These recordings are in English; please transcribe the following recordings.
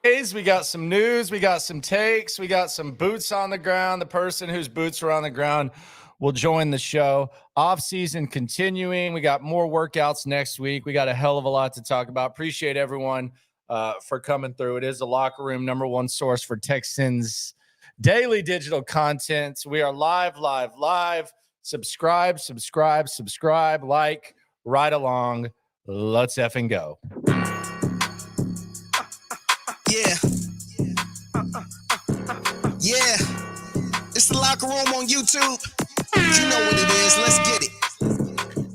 We got some news. We got some takes. We got some boots on the ground. The person whose boots are on the ground will join the show. Off season continuing. We got more workouts next week. We got a hell of a lot to talk about. Appreciate everyone for coming through. It is the Locker Room, number one source for Texans daily digital content. We are live. Subscribe, like, right along. Let's effing go. Yeah, it's the Locker Room on YouTube. You know what it is. Let's get it.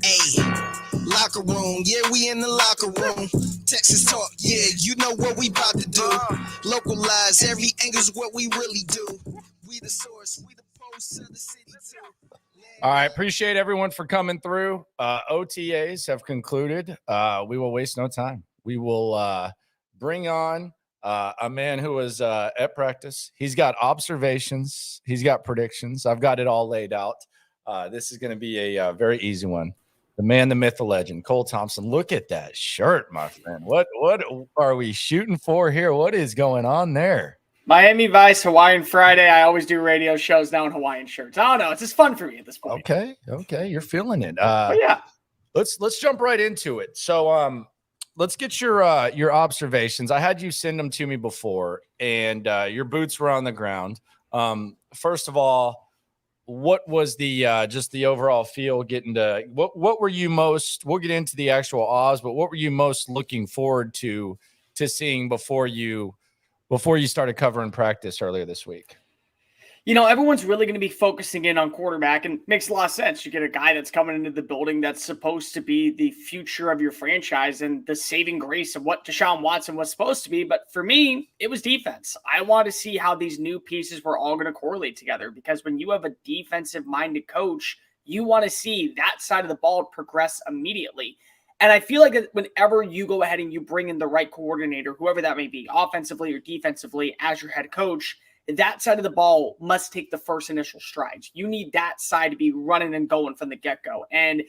Hey, Locker Room. Yeah, we in the Locker Room. Texas talk. Yeah, you know what we about to do. Localize every angle's what we really do. We the source. We the pulse of the city too. All right, appreciate everyone for coming through. OTAs have concluded. We will waste no time. We will bring on a man who was at practice. He's got observations. He's got predictions. I've got it all laid out. This is going to be a very easy one. The man, the myth, the legend, Cole Thompson. Look at that shirt, my friend. What are we shooting for here? What is going on there? Miami Vice, Hawaiian Friday. I always do radio shows now in Hawaiian shirts. I don't know. It's just fun for me at this point. Okay. You're feeling it. Yeah. Let's jump right into it. So, let's get your observations. I had you send them to me before, and your boots were on the ground. First of all, what was the just the overall feel getting to what were you most? We'll get into the actual odds, but what were you most looking forward to seeing before you started covering practice earlier this week? You know, everyone's really going to be focusing in on quarterback, and it makes a lot of sense. You get a guy that's coming into the building that's supposed to be the future of your franchise and the saving grace of what Deshaun Watson was supposed to be. But for me, it was defense. I want to see how these new pieces were all going to correlate together, because when you have a defensive-minded coach, you want to see that side of the ball progress immediately. And I feel like that whenever you go ahead and you bring in the right coordinator, whoever that may be, offensively or defensively, as your head coach, that side of the ball must take the first initial strides. You need that side to be running and going from the get-go. And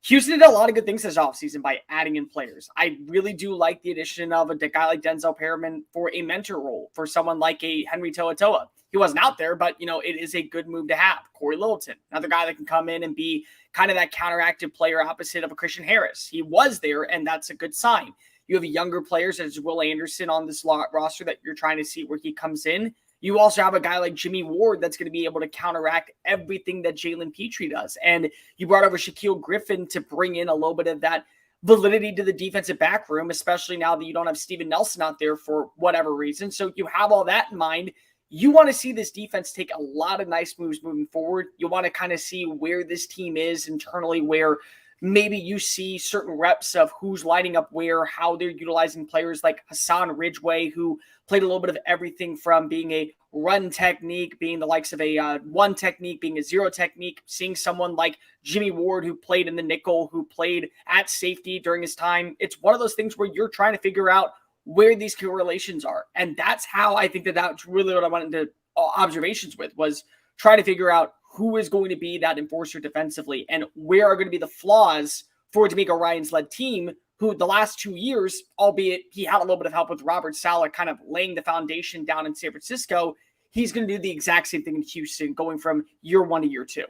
Houston did a lot of good things this offseason by adding in players. I really do like the addition of a guy like Denzel Perriman for a mentor role, for someone like a Henry To'oTo'o. He wasn't out there, but, it is a good move to have. Corey Littleton, another guy that can come in and be kind of that counteractive player opposite of a Christian Harris. He was there, and that's a good sign. You have younger players, as Will Anderson on this roster that you're trying to see where he comes in. You also have a guy like Jimmy Ward that's going to be able to counteract everything that Jalen Petrie does. And you brought over Shaquille Griffin to bring in a little bit of that validity to the defensive back room, especially now that you don't have Steven Nelson out there for whatever reason. So you have all that in mind. You want to see this defense take a lot of nice moves moving forward. You want to kind of see where this team is internally, where maybe you see certain reps of who's lining up where, how they're utilizing players like Hassan Ridgeway, who played a little bit of everything from being a run technique, being the likes of a one technique, being a zero technique, seeing someone like Jimmy Ward, who played in the nickel, who played at safety during his time. It's one of those things where you're trying to figure out where these correlations are. And that's how I think that's really what I wanted to observations with, was try to figure out who is going to be that enforcer defensively and where are going to be the flaws for D'Amico Ryan's led team, who the last 2 years, albeit he had a little bit of help with Robert Saleh kind of laying the foundation down in San Francisco, he's going to do the exact same thing in Houston, going from year one to year two.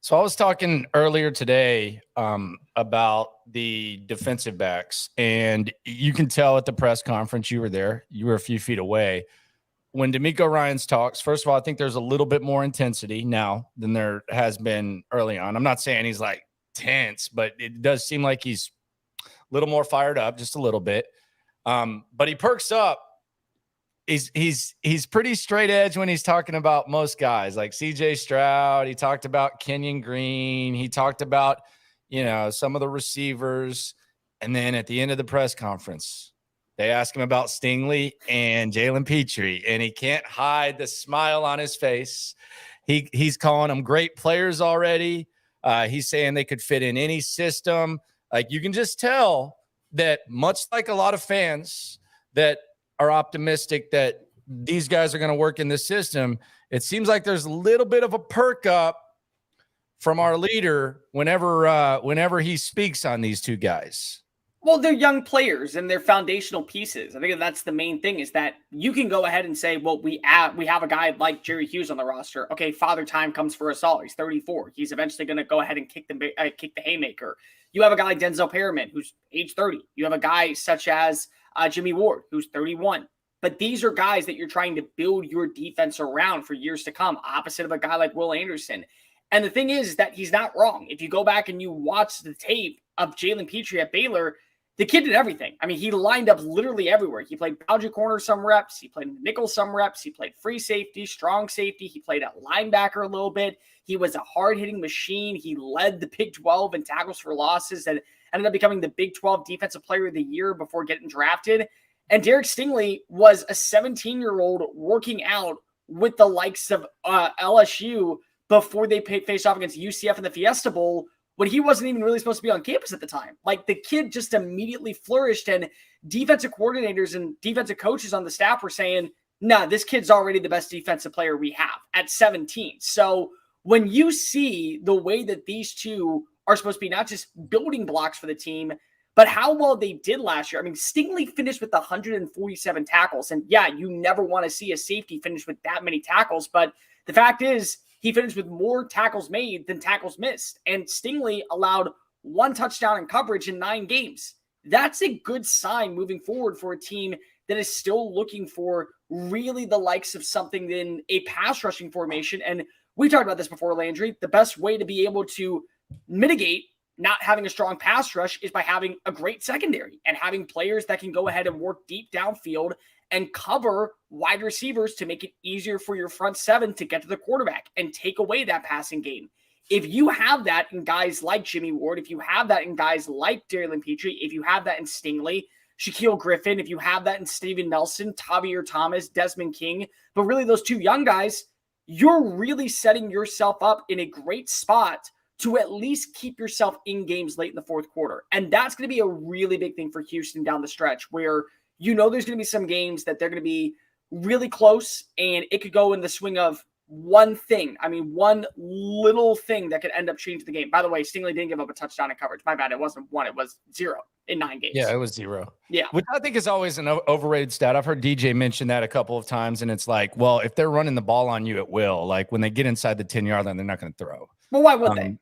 So I was talking earlier today about the defensive backs, and you can tell at the press conference, you were there, you were a few feet away. When D'Amico Ryans talks, first of all, I think there's a little bit more intensity now than there has been early on. I'm not saying he's like tense, but it does seem like he's a little more fired up, just a little bit. But he perks up. He's pretty straight edge when he's talking about most guys, like CJ Stroud. He talked about Kenyon Green. He talked about, some of the receivers. And then at the end of the press conference, they ask him about Stingley and Jalen Petrie, and he can't hide the smile on his face. He's calling them great players already. He's saying they could fit in any system. Like, you can just tell that, much like a lot of fans that are optimistic that these guys are going to work in this system, it seems like there's a little bit of a perk up from our leader whenever he speaks on these two guys. Well, they're young players and they're foundational pieces. I think that's the main thing is that you can go ahead and say, well, we have a guy like Jerry Hughes on the roster. Okay, Father Time comes for us all. He's 34. He's eventually going to go ahead and kick the haymaker. You have a guy like Denzel Perriman, who's age 30. You have a guy such as Jimmy Ward, who's 31. But these are guys that you're trying to build your defense around for years to come, opposite of a guy like Will Anderson. And the thing is that he's not wrong. If you go back and you watch the tape of Jalen Petrie at Baylor, the kid did everything. I mean, he lined up literally everywhere. He played boundary corner some reps. He played nickel some reps. He played free safety, strong safety. He played at linebacker a little bit. He was a hard-hitting machine. He led the Big 12 in tackles for losses and ended up becoming the Big 12 Defensive Player of the Year before getting drafted. And Derek Stingley was a 17-year-old working out with the likes of LSU before they faced off against UCF in the Fiesta Bowl, when he wasn't even really supposed to be on campus at the time. Like, the kid just immediately flourished, and defensive coordinators and defensive coaches on the staff were saying, nah, this kid's already the best defensive player we have at 17. So when you see the way that these two are supposed to be not just building blocks for the team, but how well they did last year. I mean, Stingley finished with 147 tackles. And yeah, you never want to see a safety finish with that many tackles. But the fact is, he finished with more tackles made than tackles missed. And Stingley allowed 1 touchdown in coverage in 9 games. That's a good sign moving forward for a team that is still looking for really the likes of something in a pass rushing formation. And we talked about this before, Landry. The best way to be able to mitigate not having a strong pass rush is by having a great secondary and having players that can go ahead and work deep downfield and cover wide receivers to make it easier for your front seven to get to the quarterback and take away that passing game. If you have that in guys like Jimmy Ward, if you have that in guys like Jalen Petrie, if you have that in Stingley, Shaquille Griffin, if you have that in Steven Nelson, Tavierre Thomas, Desmond King, but really those 2 young guys, you're really setting yourself up in a great spot to at least keep yourself in games late in the fourth quarter. And that's going to be a really big thing for Houston down the stretch, where you know there's going to be some games that they're going to be really close, and it could go in the swing of one thing. I mean, one little thing that could end up changing the game. By the way, Stingley didn't give up a touchdown in coverage. My bad. It wasn't 1. It was 0 in 9 games. Yeah, it was 0. Yeah. Which I think is always an overrated stat. I've heard DJ mention that a couple of times, and it's like, well, if they're running the ball on you, it will. Like, when they get inside the 10-yard line, they're not going to throw. Well, why would they?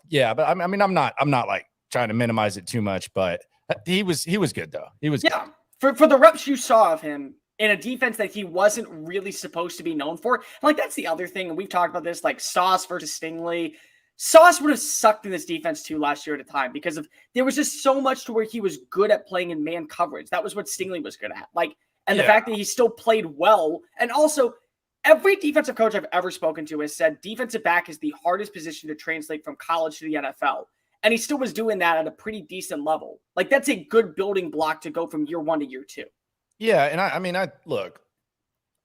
Yeah, but I mean, I'm not like trying to minimize it too much, but he was good though. He was good. For the reps you saw of him in a defense that he wasn't really supposed to be known for. Like, that's the other thing, and we've talked about this, like Sauce versus Stingley. Sauce would have sucked in this defense too last year at a time because of there was just so much to where he was good at playing in man coverage. That was what Stingley was good at. Like, and the fact that he still played well, and also every defensive coach I've ever spoken to has said defensive back is the hardest position to translate from college to the NFL. And he still was doing that at a pretty decent level. Like, that's a good building block to go from year 1 to year 2. Yeah. And I look,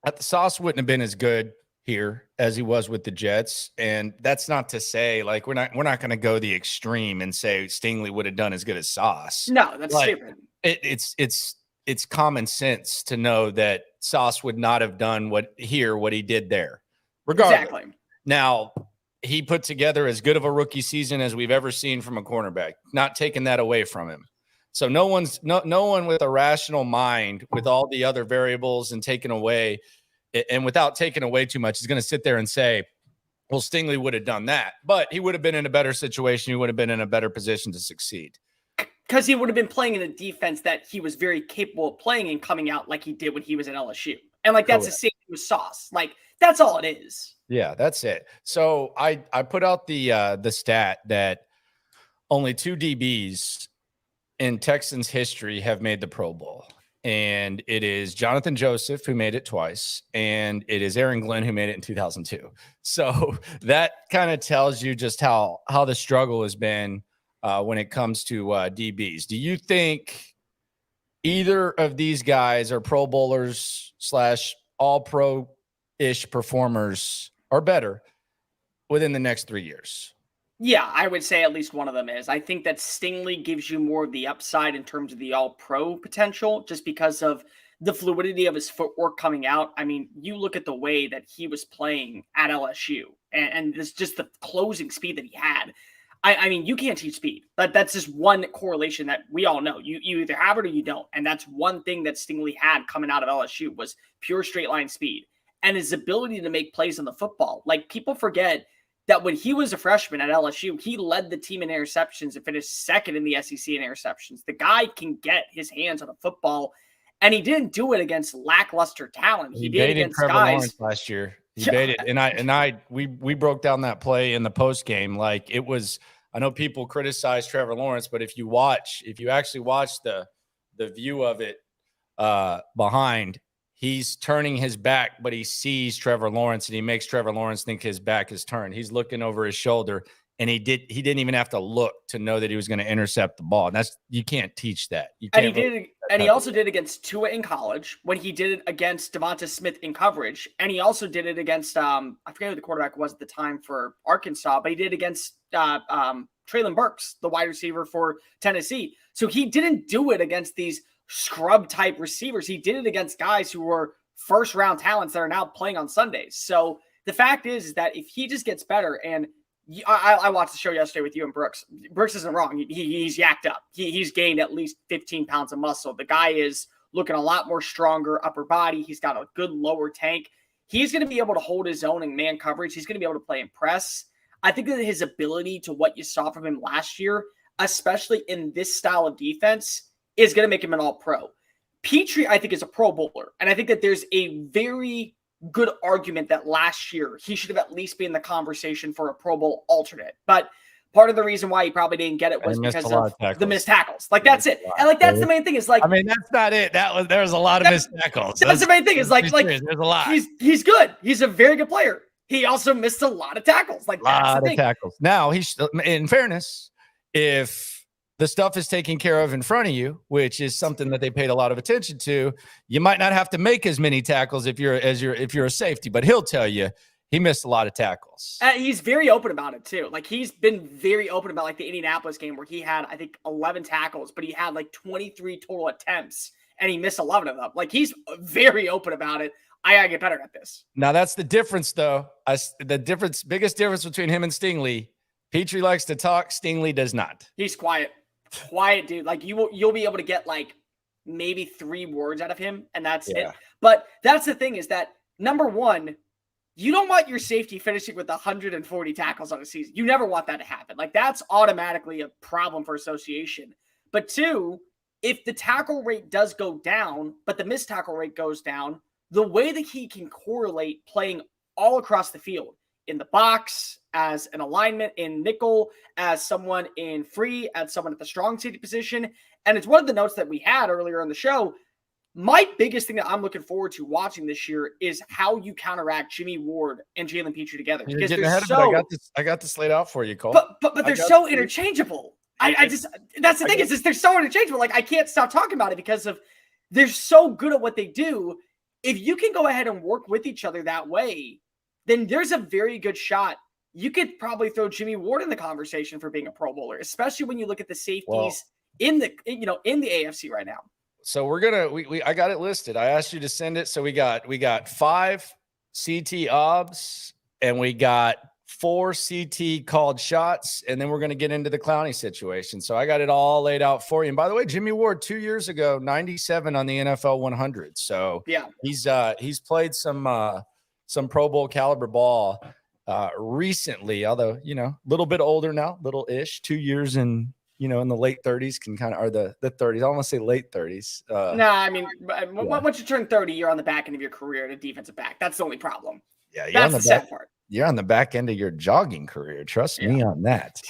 the Sauce wouldn't have been as good here as he was with the Jets. And that's not to say, like, we're not going to go the extreme and say Stingley would have done as good as Sauce. No, that's like, stupid. It's common sense to know that Sauce would not have done what he did there. Regardless. Exactly. Now, he put together as good of a rookie season as we've ever seen from a cornerback, not taking that away from him. So no one with a rational mind, with all the other variables and taking away, and without taking away too much, is going to sit there and say, well, Stingley would have done that, but he would have been in a better situation. He would have been in a better position to succeed. Because he would have been playing in a defense that he was very capable of playing and coming out like he did when he was at LSU. And like, that's the same with Sauce. Like, that's all it is. Yeah, that's it. So I put out the stat that only 2 DBs in Texans history have made the Pro Bowl. And it is Jonathan Joseph, who made it twice, and it is Aaron Glenn, who made it in 2002. So that kind of tells you just how the struggle has been when it comes to DBs. Do you think either of these guys are Pro Bowlers / all-pro-ish performers or better within the next 3 years? Yeah, I would say at least one of them is. I think that Stingley gives you more of the upside in terms of the all-pro potential just because of the fluidity of his footwork coming out. I mean, you look at the way that he was playing at LSU and this, just the closing speed that he had. I mean, you can't teach speed, but that's just one correlation that we all know. You either have it or you don't. And that's one thing that Stingley had coming out of LSU was pure straight line speed and his ability to make plays on the football. Like, people forget that when he was a freshman at LSU, he led the team in interceptions and finished second in the SEC in interceptions. The guy can get his hands on a football, and he didn't do it against lackluster talent. He did against Trevor guys Lawrence last year. He baited, and we broke down that play in the post game. Like, it was, I know people criticize Trevor Lawrence, but if you actually watch the view of it behind, he's turning his back, but he sees Trevor Lawrence, and he makes Trevor Lawrence think his back is turned. He's looking over his shoulder, and he didn't even have to look to know that he was going to intercept the ball. And you can't teach that. He also did against Tua in college when he did it against Devonta Smith in coverage. And he also did it against, I forget who the quarterback was at the time for Arkansas, but he did it against Treylon Burks, the wide receiver for Tennessee. So he didn't do it against these scrub type receivers. He did it against guys who were first round talents that are now playing on Sundays. So the fact is that if he just gets better, and I watched the show yesterday with you and Brooks. Brooks isn't wrong. He's yacked up. He's gained at least 15 pounds of muscle. The guy is looking a lot more stronger upper body. He's got a good lower tank. He's going to be able to hold his own in man coverage. He's going to be able to play in press. I think that his ability to what you saw from him last year, especially in this style of defense, is going to make him an all-pro. Petrie, I think, is a Pro Bowler. And I think that there's a very good argument that last year he should have at least been in the conversation for a Pro Bowl alternate. But part of the reason why he probably didn't get it was because of the missed tackles. Like, that's it. And like, that's the main thing is like, I mean, that's not it. There was a lot of missed tackles. That's the main thing is like there's a lot. He's good. He's a very good player. He also missed a lot of tackles. Like, that's the thing. Tackles. Now, in fairness, if the stuff is taken care of in front of you, which is something that they paid a lot of attention to, you might not have to make as many tackles if you're a safety, but he'll tell you he missed a lot of tackles. He's very open about it too. Like, he's been very open about like the Indianapolis game where he had, I think, 11 tackles, but he had like 23 total attempts and he missed 11 of them. Like, he's very open about it. I gotta get better at this. Now, that's the difference, though. Biggest difference between him and Stingley. Petrie likes to talk. Stingley does not. He's quiet, dude. Like, you'll be able to get like maybe 3 words out of him, and that's it. But that's the thing is that, number one, you don't want your safety finishing with 140 tackles on a season. You never want that to happen. Like, that's automatically a problem for association. But 2, if the tackle rate does go down, but the missed tackle rate goes down, the way that he can correlate playing all across the field, in the box, as an alignment, in nickel, as someone in free, as someone at the strong safety position. And it's one of the notes that we had earlier in the show. My biggest thing that I'm looking forward to watching this year is how you counteract Jimmy Ward and Jalen Petrie together. Because I got this laid out for you, Cole. But they're so interchangeable. That's the thing, is just they're so interchangeable. Like, I can't stop talking about it because they're so good at what they do. If you can go ahead and work with each other that way, then there's a very good shot. You could probably throw Jimmy Ward in the conversation for being a Pro Bowler, especially when you look at the safeties in the AFC right now. So I got it listed. I asked you to send it. So we got 5 CT obs and we got 4 CT called shots, and then we're going to get into the Clowney situation. So I got it all laid out for you. And by the way, Jimmy Ward 2 years ago, 97 on the NFL 100. So yeah, he's played some Pro Bowl caliber ball recently, although, a little bit older now, little-ish, 2 years in the late 30s can kind of, or the 30s. I don't want to say late 30s. No, I mean, once you turn 30, you're on the back end of your career at a defensive back. That's the only problem. Yeah, that's the sad part. You're on the back end of your jogging career. Trust me on that.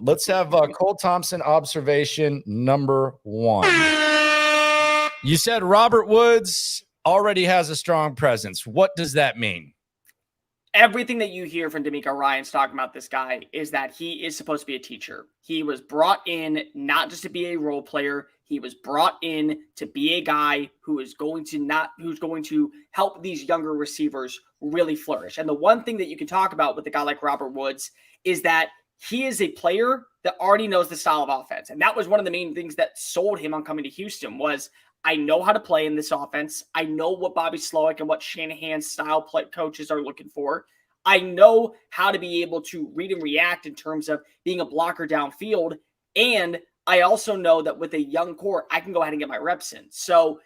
Let's have Cole Thompson observation number 1. You said Robert Woods already has a strong presence. What does that mean? Everything that you hear from D'Amico Ryans talking about this guy is that he is supposed to be a teacher. He was brought in not just to be a role player. He was brought in to be a guy who's going to help these younger receivers really flourish. And the one thing that you can talk about with a guy like Robert Woods is that he is a player that already knows the style of offense. And that was one of the main things that sold him on coming to Houston was, I know how to play in this offense. I know what Bobby Slowick and what Shanahan's style play coaches are looking for. I know how to be able to read and react in terms of being a blocker downfield. And I also know that with a young core, I can go ahead and get my reps in. So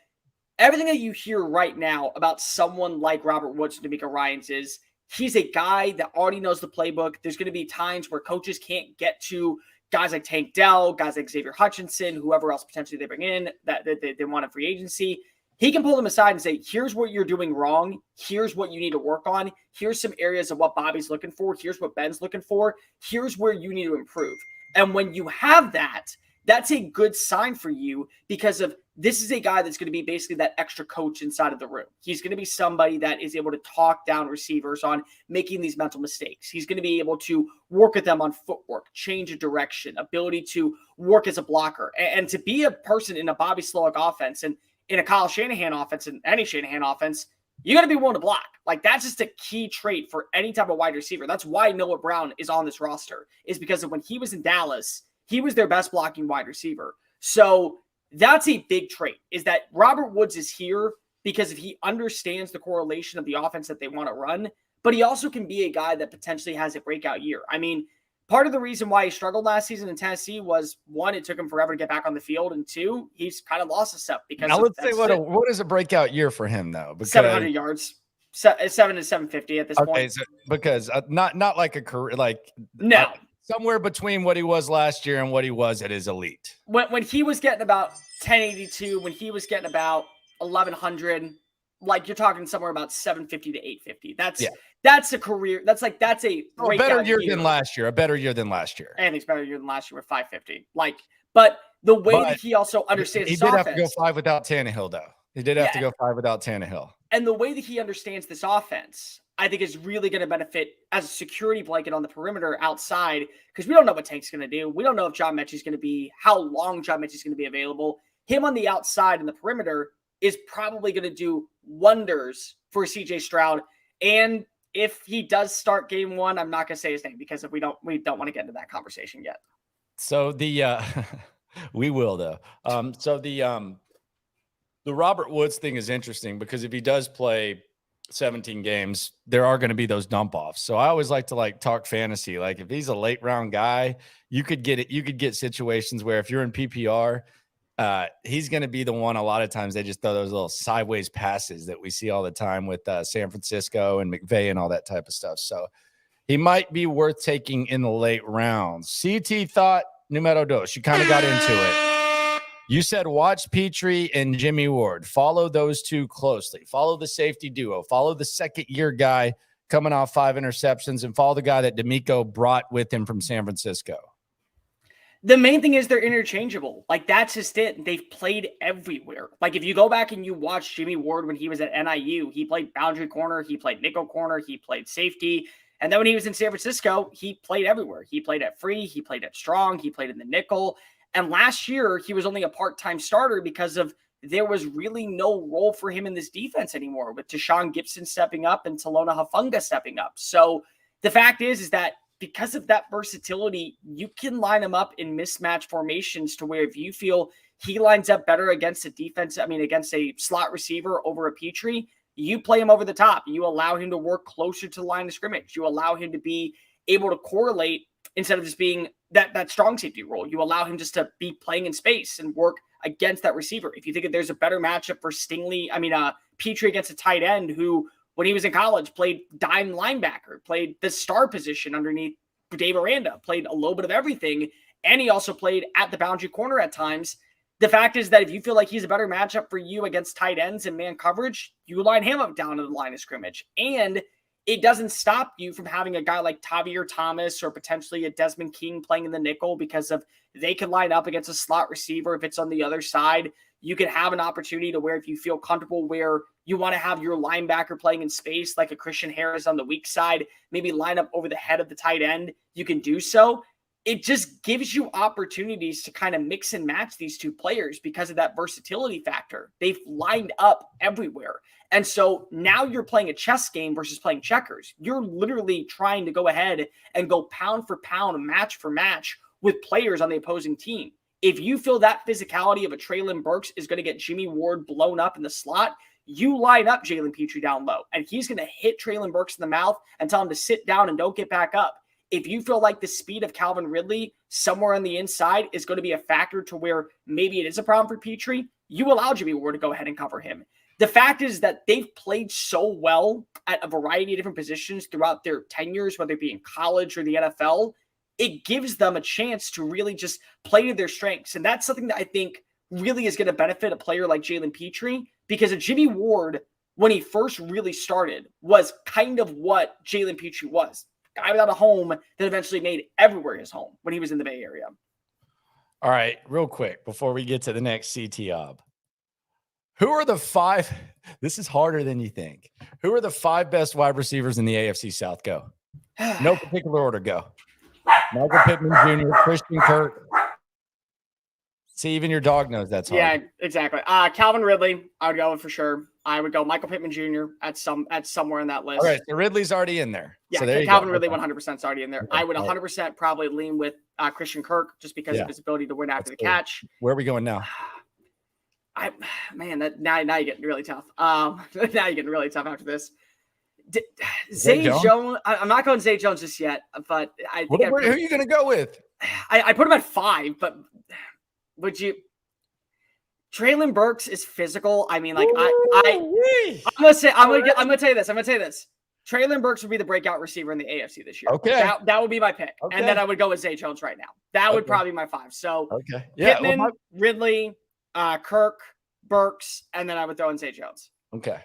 everything that you hear right now about someone like Robert Woods and D'Amico Ryans is he's a guy that already knows the playbook. There's going to be times where coaches can't get to guys like Tank Dell, guys like Xavier Hutchinson, whoever else potentially they bring in that they want a free agency. He can pull them aside and say, here's what you're doing wrong. Here's what you need to work on. Here's some areas of what Bobby's looking for. Here's what Ben's looking for. Here's where you need to improve. And when you have that, that's a good sign for you because of this is a guy that's going to be basically that extra coach inside of the room. He's going to be somebody that is able to talk down receivers on making these mental mistakes. He's going to be able to work with them on footwork, change of direction, ability to work as a blocker, and to be a person in a Bobby Slowick offense and in a Kyle Shanahan offense and any Shanahan offense, you got to be willing to block. Like that's just a key trait for any type of wide receiver. That's why Noah Brown is on this roster is because of when he was in Dallas, he was their best blocking wide receiver. So that's a big trait is that Robert Woods is here because if he understands the correlation of the offense that they want to run, but he also can be a guy that potentially has a breakout year. I mean, part of the reason why he struggled last season in Tennessee was one, it took him forever to get back on the field. And two, he's kind of lost his step because now let's say what is a breakout year for him though? Because 700 yards, 7 to 750 at this point. So, because not like a career, like no. Somewhere between what he was last year and what he was at his elite. When he was getting about 1082, when he was getting about 1100, like you're talking somewhere about 750 to 850. That's a career. That's a better year than last year. A better year than last year. Anything's better year than last year with 550. But the way that he also understands he did have to go 5 without Tannehill, though. He did have to go 5 without Tannehill. And the way that he understands this offense, I think is really going to benefit as a security blanket on the perimeter outside because we don't know what Tank's going to do. We don't know if John Mechie's going to be, how long John Mechie's going to be available. Him on the outside and the perimeter is probably going to do wonders for CJ Stroud. And if he does start game one, I'm not going to say his name because we don't want to get into that conversation yet. So we will though. So the Robert Woods thing is interesting because if he does play 17 games, there are going to be those dump offs. So I always like to talk fantasy. Like if he's a late round guy, you could get situations where if you're in PPR, he's going to be the one. A lot of times they just throw those little sideways passes that we see all the time with San Francisco and McVay and all that type of stuff. So he might be worth taking in the late rounds. CT thought numero dos. You kind of got into it. You said watch Petrie and Jimmy Ward. Follow those two closely. Follow the safety duo. Follow the second-year guy coming off 5 interceptions, and follow the guy that D'Amico brought with him from San Francisco. The main thing is they're interchangeable. Like, that's just it. They've played everywhere. Like, if you go back and you watch Jimmy Ward when he was at NIU, he played boundary corner, he played nickel corner, he played safety. And then when he was in San Francisco, he played everywhere. He played at free, he played at strong, he played in the nickel. And last year, he was only a part-time starter because of there was really no role for him in this defense anymore with Tashawn Gibson stepping up and Talona Hufanga stepping up. So the fact is that because of that versatility, you can line him up in mismatch formations to where if you feel he lines up better against against a slot receiver over a Petrie, you play him over the top. You allow him to work closer to the line of scrimmage. You allow him to be able to correlate instead of just being that strong safety role. You allow him just to be playing in space and work against that receiver. If you think that there's a better matchup for Petrie against a tight end who, when he was in college, played dime linebacker, played the star position underneath Dave Aranda, played a little bit of everything, and he also played at the boundary corner at times. The fact is that if you feel like he's a better matchup for you against tight ends and man coverage, you line him up down to the line of scrimmage. And it doesn't stop you from having a guy like Tavier Thomas or potentially a Desmond King playing in the nickel because of they can line up against a slot receiver. If it's on the other side, you can have an opportunity to where if you feel comfortable where you want to have your linebacker playing in space like a Christian Harris on the weak side, maybe line up over the head of the tight end, you can do so. It just gives you opportunities to kind of mix and match these two players because of that versatility factor. They've lined up everywhere. And so now you're playing a chess game versus playing checkers. You're literally trying to go ahead and go pound for pound, match for match with players on the opposing team. If you feel that physicality of a Treylon Burks is going to get Jimmy Ward blown up in the slot, you line up Jalen Petrie down low, and he's going to hit Treylon Burks in the mouth and tell him to sit down and don't get back up. If you feel like the speed of Calvin Ridley somewhere on the inside is going to be a factor to where maybe it is a problem for Petrie, you allow Jimmy Ward to go ahead and cover him. The fact is that they've played so well at a variety of different positions throughout their tenures, whether it be in college or the NFL, it gives them a chance to really just play to their strengths. And that's something that I think really is going to benefit a player like Jalen Petrie, because a Jimmy Ward, when he first really started, was kind of what Jalen Petrie was. Guy without a home that eventually made everywhere his home when he was in the Bay Area. All right, real quick, before we get to the next CT-OB. Who are the 5? This is harder than you think. Who are the 5 best wide receivers in the AFC South? Go. No particular order, go. Michael Pittman Jr., Christian Kirk. See, even your dog knows that's hard. Yeah, exactly. Calvin Ridley, I would go with for sure. I would go Michael Pittman Jr. at somewhere in that list. All right, so Ridley's already in there. Yeah, so there Calvin go. Ridley 100% is already in there. I would 100% probably lean with Christian Kirk just because of his ability to win after the catch. Where are we going now? Now you're getting really tough. Now you're getting really tough after this. Zay Jones. I'm not going Zay Jones just yet, but I think who are you going to go with? I put him at 5, but would you? Treylon Burks is physical. I mean, like I'm gonna tell you this. Treylon Burks would be the breakout receiver in the AFC this year. Okay, that would be my pick, and then I would go with Zay Jones right now. That would probably be my 5. So Pittman, Ridley, Kirk, Burks, and then I would throw in Zay Jones. Okay.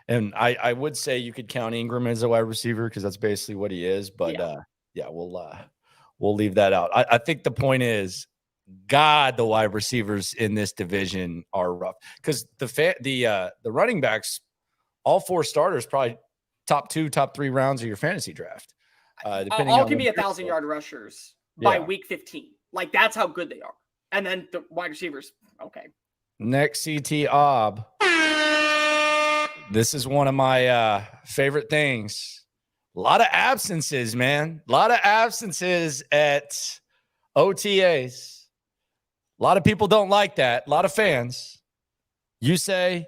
And I would say you could count Ingram as a wide receiver because that's basically what he is. But we'll leave that out. I think the point is, God, the wide receivers in this division are rough because the running backs, all 4 starters, probably top 2, top 3 rounds of your fantasy draft. All can be 1,000-yard rushers by week 15. Like that's how good they are. And then the wide receivers, okay. Next CT-OB. This is one of my favorite things. A lot of absences, man. A lot of absences at OTAs. A lot of people don't like that. A lot of fans. You say,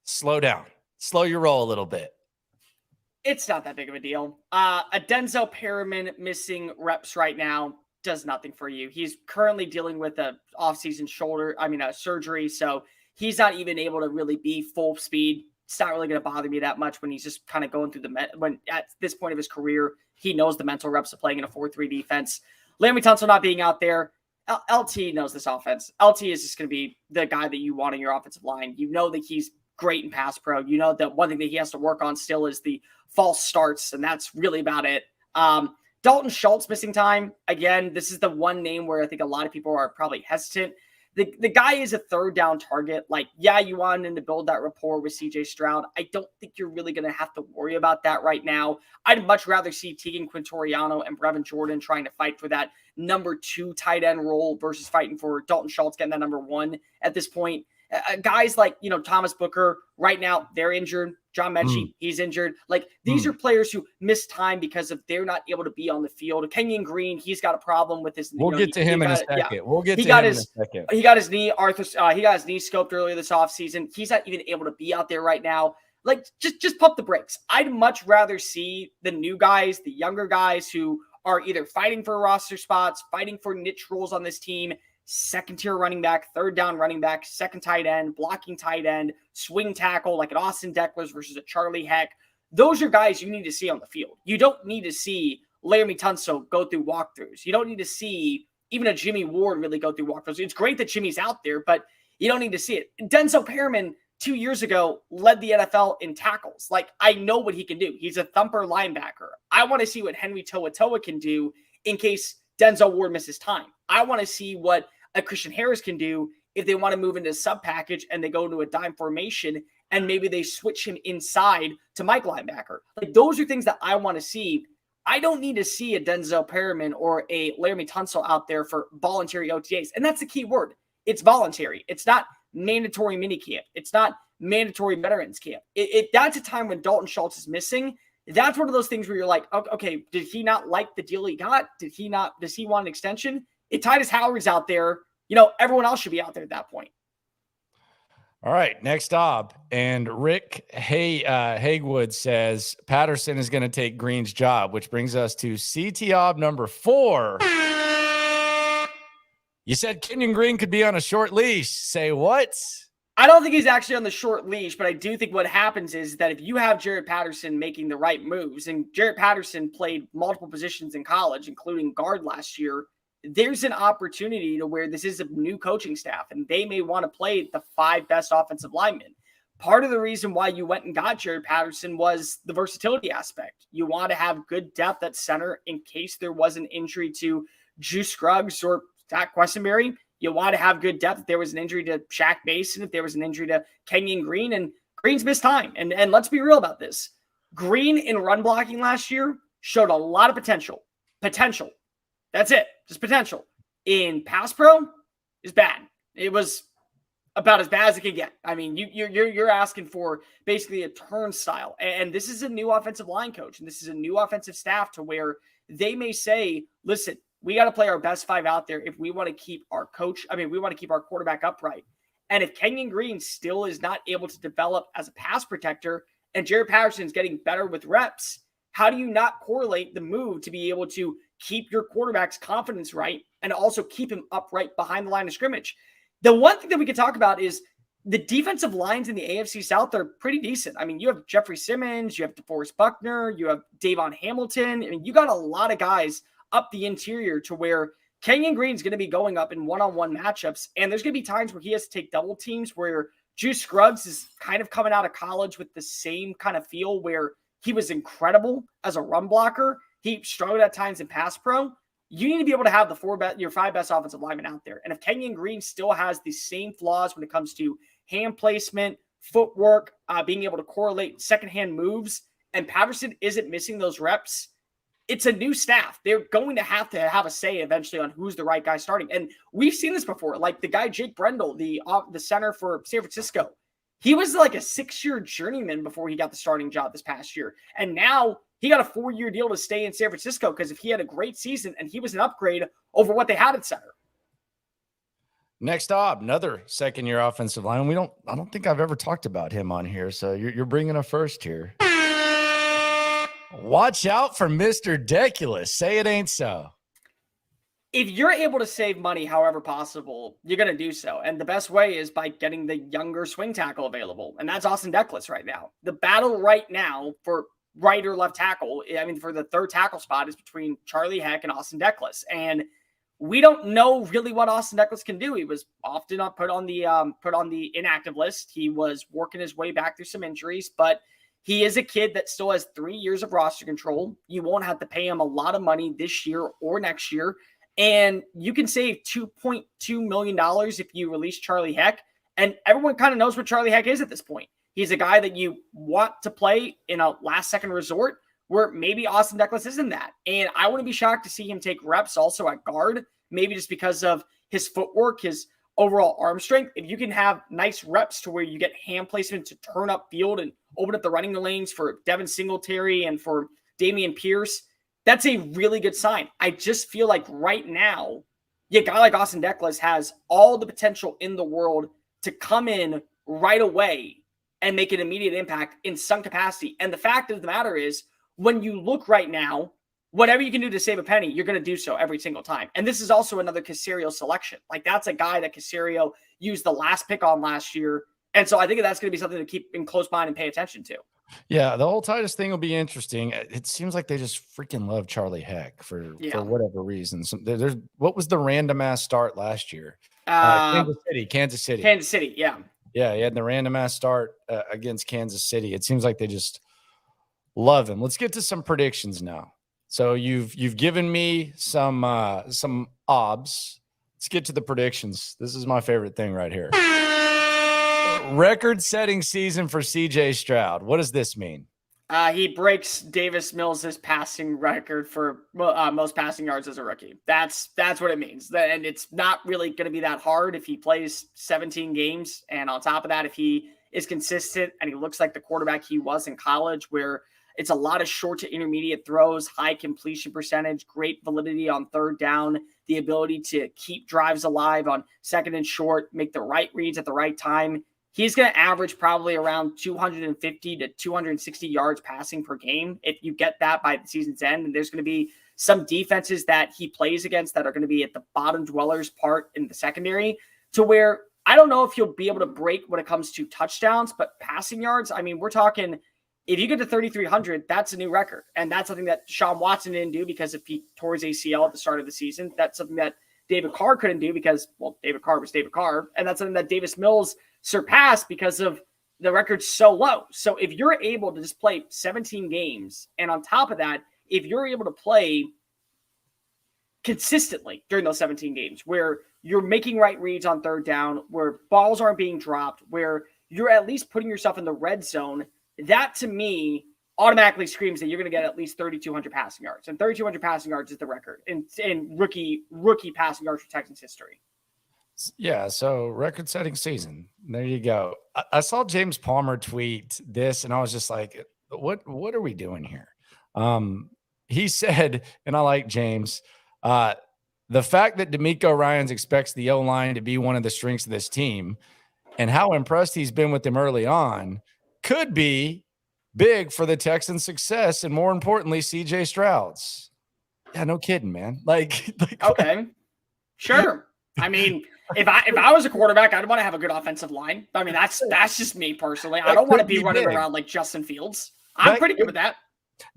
slow down. Slow your roll a little bit. It's not that big of a deal. A Denzel Perriman missing reps right now does nothing for you. He's currently dealing with a off-season surgery, so he's not even able to really be full speed. It's not really going to bother me that much when he's just kind of going through when at this point of his career, he knows the mental reps of playing in a 4-3 defense. Landry Locker not being out there, LT knows this offense. LT is just going to be the guy that you want in your offensive line. You know that he's great in pass pro. You know that one thing that he has to work on still is the false starts, and that's really about it. Dalton Schultz missing time. Again, this is the one name where I think a lot of people are probably hesitant. The guy is a 3rd down target. Like, yeah, you want him to build that rapport with CJ Stroud. I don't think you're really going to have to worry about that right now. I'd much rather see Tegan Quintoriano and Brevin Jordan trying to fight for that number 2 tight end role versus fighting for Dalton Schultz getting that number 1 at this point. Guys like, Thomas Booker right now, they're injured. John Mechie, he's injured. Like these are players who miss time because of they're not able to be on the field. Kenyon Green, he's got a problem with his. We'll get to him in a second. Yeah. We'll get to him in a second. He got his knee, he got his knee scoped earlier this offseason. He's not even able to be out there right now. Like just pump the brakes. I'd much rather see the new guys, the younger guys who are either fighting for roster spots, fighting for niche roles on this team. 2nd-tier running back, 3rd down running back, 2nd tight end, blocking tight end, swing tackle like an Austin Decklers versus a Charlie Heck. Those are guys you need to see on the field. You don't need to see Laremy Tunsil go through walkthroughs. You don't need to see even a Jimmy Ward really go through walkthroughs. It's great that Jimmy's out there, but you don't need to see it. Denzel Perriman 2 years ago led the NFL in tackles. Like, I know what he can do. He's a thumper linebacker. I want to see what Henry To'oTo'o can do in case Denzel Ward misses time. I want to see what a Christian Harris can do if they want to move into a sub package and they go into a dime formation and maybe they switch him inside to Mike linebacker. Like those are things that I want to see. I don't need to see a Denzel Perriman or a Laremy Tunsil out there for voluntary OTAs. And that's the key word. It's voluntary. It's not mandatory minicamp. It's not mandatory veterans camp. That's a time when Dalton Schultz is missing. That's one of those things where you're like, okay, did he not like the deal he got? Does he want an extension? Titus Howard's out there. Everyone else should be out there at that point. All right, next up, and Rick Hagewood says Patterson is going to take Green's job, which brings us to CT number 4. You said Kenyon Green could be on a short leash. Say what? I don't think he's actually on the short leash, but I do think what happens is that if you have Jared Patterson making the right moves, and Jared Patterson played multiple positions in college, including guard last year, there's an opportunity to where this is a new coaching staff, and they may want to play the 5 best offensive linemen. Part of the reason why you went and got Jared Patterson was the versatility aspect. You want to have good depth at center in case there was an injury to Juice Scruggs or Zach Quessenberry. You want to have good depth if there was an injury to Shaq Mason, if there was an injury to Kenyon Green, and Green's missed time. And let's be real about this. Green in run blocking last year showed a lot of potential. Potential. That's it. Just potential. In pass pro is bad. It was about as bad as it could get. I mean, you're asking for basically a turnstile. And this is a new offensive line coach, and this is a new offensive staff to where they may say, listen, we got to play our best 5 out there if we want to keep our we want to keep our quarterback upright. And if Kenyon Green still is not able to develop as a pass protector and Jared Patterson's getting better with reps, how do you not correlate the move to be able to keep your quarterback's confidence right and also keep him upright behind the line of scrimmage? The one thing that we could talk about is the defensive lines in the AFC South are pretty decent. I mean, you have Jeffrey Simmons, you have DeForest Buckner, you have Davon Hamilton. I mean, you got a lot of guys up the interior to where Kenyon Green's going to be going up in one-on-one matchups, and there's going to be times where he has to take double teams where Juice Scruggs is kind of coming out of college with the same kind of feel where he was incredible as a run blocker. He struggled at times in pass pro. You need to be able to have your 5 best offensive linemen out there. And if Kenyon Green still has the same flaws when it comes to hand placement, footwork, being able to correlate secondhand moves, and Patterson isn't missing those reps, it's a new staff. They're going to have a say eventually on who's the right guy starting. And we've seen this before. Like the guy, Jake Brendel, the center for San Francisco, he was like a 6-year journeyman before he got the starting job this past year. And now he got a 4-year deal to stay in San Francisco because if he had a great season and he was an upgrade over what they had at center. Next up, another second-year offensive line. I don't think I've ever talked about him on here. So you're bringing a first here. Watch out for Mr. Deculus. Say it ain't so. If you're able to save money however possible, you're going to do so. And the best way is by getting the younger swing tackle available. And that's Austin Deculus right now. The battle right now for right or left tackle, for the third tackle spot is between Charlie Heck and Austin Deculus. And we don't know really what Austin Deculus can do. He was often put on the inactive list. He was working his way back through some injuries, but he is a kid that still has 3 years of roster control. You won't have to pay him a lot of money this year or next year. And you can save $2.2 million if you release Charlie Heck. And everyone kind of knows what Charlie Heck is at this point. He's a guy that you want to play in a last-second resort where maybe Austin Deculus isn't that. And I wouldn't be shocked to see him take reps also at guard, maybe just because of his footwork, his overall arm strength. If you can have nice reps to where you get hand placement to turn up field and open up the running lanes for Devin Singletary and for Dameon Pierce, that's a really good sign. I just feel like right now, a guy like Austin Deculus has all the potential in the world to come in right away and make an immediate impact in some capacity. And the fact of the matter is, when you look right now, whatever you can do to save a penny, you're going to do so every single time. And this is also another Caserio selection. Like that's a guy that Caserio used the last pick on last year. And so I think that's going to be something to keep in close mind and pay attention to. Yeah, the whole Titus thing will be interesting. It seems like they just freaking love Charlie Heck for whatever reason. So what was the random ass start last year? Kansas City. Yeah. Yeah, he had the random ass start against Kansas City. It seems like they just love him. Let's get to some predictions now. So you've given me some obs. Let's get to the predictions. This is my favorite thing right here. Record-setting season for CJ Stroud. What does this mean? He breaks Davis Mills' passing record for most passing yards as a rookie. That's what it means. And it's not really going to be that hard if he plays 17 games. And on top of that, if he is consistent and he looks like the quarterback he was in college, where it's a lot of short to intermediate throws, high completion percentage, great validity on third down, the ability to keep drives alive on second and short, make the right reads at the right time. he's going to average probably around 250 to 260 yards passing per game. If you get that by the season's end, and there's going to be some defenses that he plays against that are going to be at the bottom dwellers part in the secondary, to where I don't know if he'll be able to break when it comes to touchdowns, but passing yards, I mean, we're talking, if you get to 3,300, that's a new record. And that's something that Deshaun Watson didn't do because if he tore his ACL at the start of the season. That's something that David Carr couldn't do because, well, David Carr was David Carr. And that's something that Davis Mills surpassed because of the record's so low. So if you're able to just play 17 games, and on top of that, if you're able to play consistently during those 17 games where you're making right reads on third down, where balls aren't being dropped, where you're at least putting yourself in the red zone, that to me automatically screams that you're going to get at least 3,200 passing yards. And 3,200 passing yards is the record in rookie passing yards for Texans history. Yeah, so record-setting season. There you go. I saw James Palmer tweet this, and I was just like, what are we doing here? He said, and I like James, the fact that D'Amico Ryans expects the O-line to be one of the strengths of this team and how impressed he's been with them early on could be big for the Texans' success and, more importantly, CJ Stroud's. Yeah, no kidding, man. Like okay, sure. I mean, if I was a quarterback, I'd want to have a good offensive line. I mean, that's just me personally. I don't want to be running around like Justin Fields. I'm pretty good with that.